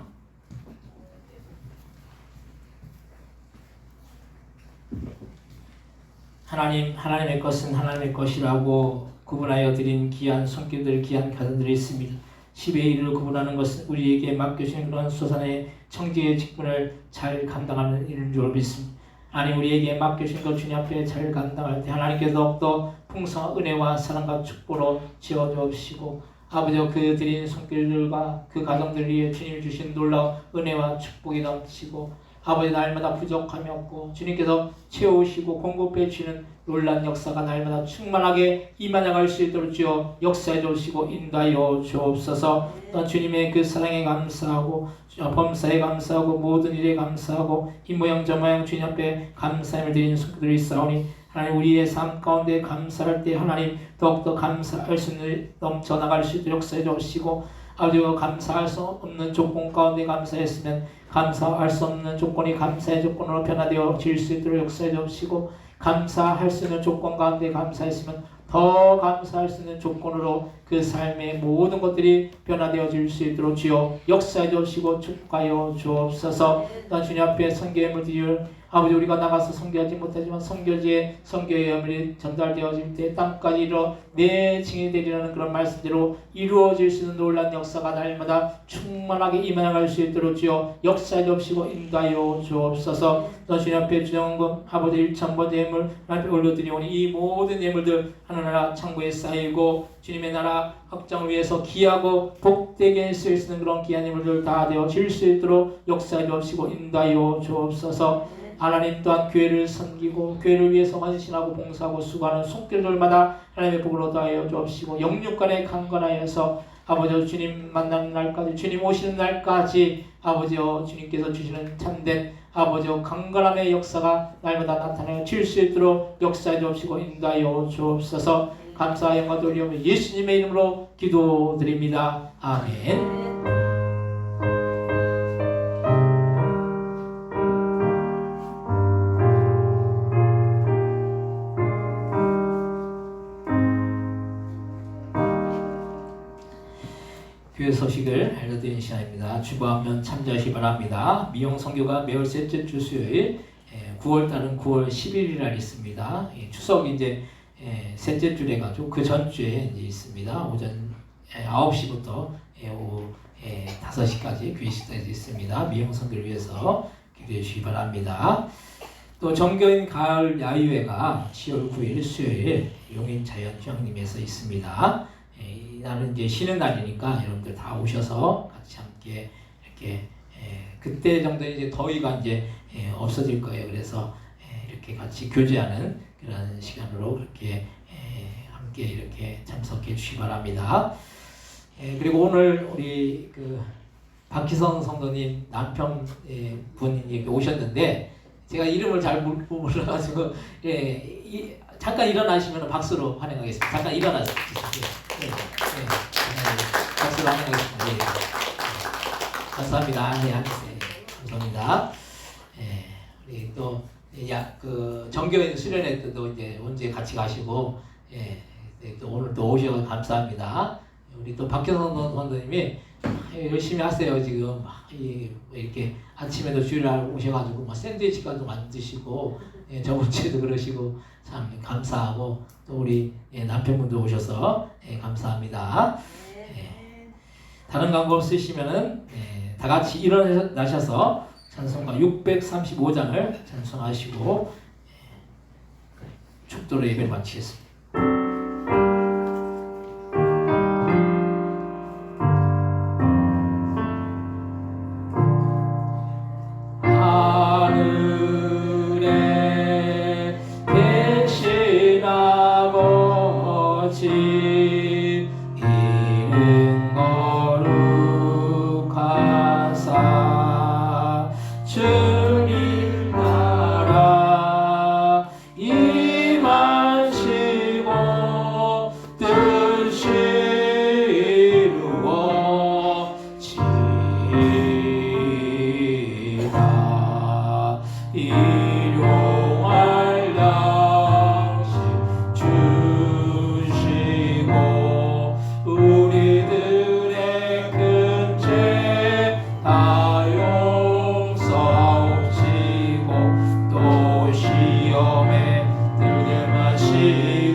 C: 하나님의 것은 하나님의 것이라고 구분하여 드린 귀한 손길들, 귀한 가정들이 있습니다. 10의 1을 구분하는 것은 우리에게 맡겨진 그런 소산의 청지의 직분을 잘 감당하는 일인 줄 믿습니다. 하나님 우리에게 맡겨진 것 주님 앞에 잘 감당할 때 하나님께서 더욱더 풍성한 은혜와 사랑과 축복으로 지어주옵시고 아버지 그 드린 손길들과 그 가정들 위해 주님이 주신 놀라운 은혜와 축복이 넘치고 아버지 날마다 부족함이 없고 주님께서 채우시고 공급해 주시는 놀란 역사가 날마다 충만하게 임하나갈 수 있도록 주여 역사해 주시고 인도하여 주옵소서. 또 주님의 그 사랑에 감사하고 범사에 감사하고 모든 일에 감사하고 이 모양 저 모양 주님 앞에 감사함을 드리는 손길들이 있사오니 하나님 우리의 삶 가운데 감사할 때 하나님 더욱더 감사할 수 있는 넘쳐나갈 수 있도록 역사해 주시고 아버지와 감사할 수 없는 조건 가운데 감사했으면 감사할 수 없는 조건이 감사의 조건으로 변화되어 질 수 있도록 역사해 주시고 감사할 수 있는 조건 가운데 감사했으면 더 감사할 수 있는 조건으로 그 삶의 모든 것들이 변화되어질 수 있도록 주여 역사해 주시고 축복하여 주옵소서. 나 주님 앞에 선교함을 드려 아버지 우리가 나가서 선교하지 못하지만 선교지에 선교의 염이 전달되어질 때 땅까지 이르러 내 증인이 되리라는 그런 말씀대로 이루어질 수 있는 놀라운 역사가 날마다 충만하게 임해갈 수 있도록 주여 역사해 주옵시고 인도하여 주옵소서. 너 주님 앞에 주정금 아버지 1,000번째 예물 앞에 올려드리오니 이 모든 예물들 하늘나라 창고에 쌓이고 주님의 나라 확장을 위해서 귀하고 복되게 쓸 수 있는 그런 귀한 예물들 다 되어질 수 있도록 역사해 주옵시고 인도하여 주옵소서. 하나님 또한 교회를 섬기고 교회를 위해서 헌신하고 봉사하고 수고하는 손길들마다 하나님의 복을 얻어하여 주옵시고 영육간에 강건하여서 아버지 주님 만나는 날까지 주님 오시는 날까지 아버지 주님께서 주시는 참된 아버지 강건함의 역사가 날마다 나타나여 질 수 있도록 역사해 주옵시고 인도하여 주옵소서. 감사와 영광 돌리오며 예수님의 이름으로 기도드립니다. 아멘. 교회 소식을 알려드리는 시간입니다. 주보하면 참조하시기 바랍니다. 미용 선교가 매월 셋째 주 수요일 9월달은 9월 11일 날 있습니다. 추석이 이제 셋째 주래 가지고 그 전주에 이제 있습니다. 오전 9시부터 오후 5시까지 교회 식당에서 있습니다. 미용 선교를 위해서 기도해 주시기 바랍니다. 또 정교인 가을 야유회가 10월 9일 수요일 용인 자연휴양림에서 있습니다. 나는 이제 쉬는 날이니까 여러분들 다 오셔서 같이 함께 이렇게 그때 정도는 이제 더위가 이제 없어질 거예요. 그래서 이렇게 같이 교제하는 그런 시간으로 그렇게 함께 이렇게 참석해 주시기 바랍니다. 그리고 오늘 우리 그 박희성 성도님 남편 분이 오셨는데 제가 이름을 잘 몰라가지고 잠깐 일어나시면 박수로 환영하겠습니다. 잠깐 일어나세요. 박수로 환영하겠습니다. 감사합니다. 감사합니다. 우리 또 그 정교인 수련회 때도 이제 언제 같이 가시고 또 오늘 또 오셔서 감사합니다. 우리 또 박현성 선생님이 열심히 하세요. 지금 이렇게 아침에도 주일날 오셔가지고 샌드위치까지 만드시고 저번 주에도 그러시고 참 감사하고 또 우리 남편분도 오셔서 감사합니다. 다른 광고 없으시면은 다 같이 일어나셔서 찬송가 635장을 찬송하시고 축도로 예배를 마치겠습니다. 하늘에 계신 아버지 이름 거룩하사 주님 나라 임하시고 뜻이 이루어지이다. 일용할 양식 주시옵소서.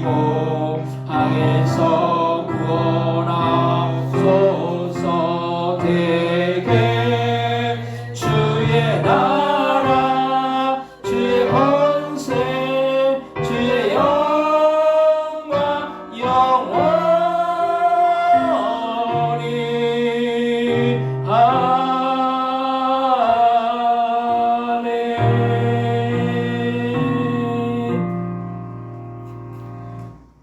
C: 주시고 악에서 구원하소서. 되게 주의 나라 주의 권세 주의 영광 영원히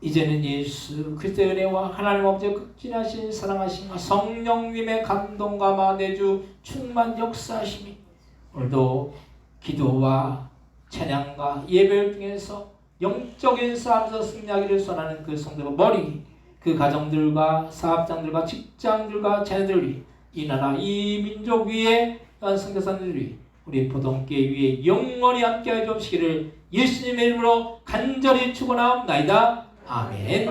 C: 이제는 예수 그리스도의 은혜와 하나님 아버지의 극진하신 사랑하심과 성령님의 감동과 만대주 충만 역사하심이 오늘도 기도와 찬양과 예배 중에서 영적인 싸움에서 승리하기를 선하는 그 성도의 머리, 그 가정들과 사업장들과 직장들과 자녀들 위해 이 나라 이 민족 위에 선교사들 위해 우리 보동교회 위에 영원히 함께하여 주시기를 예수님의 이름으로 간절히 축원하옵나이다. 아멘.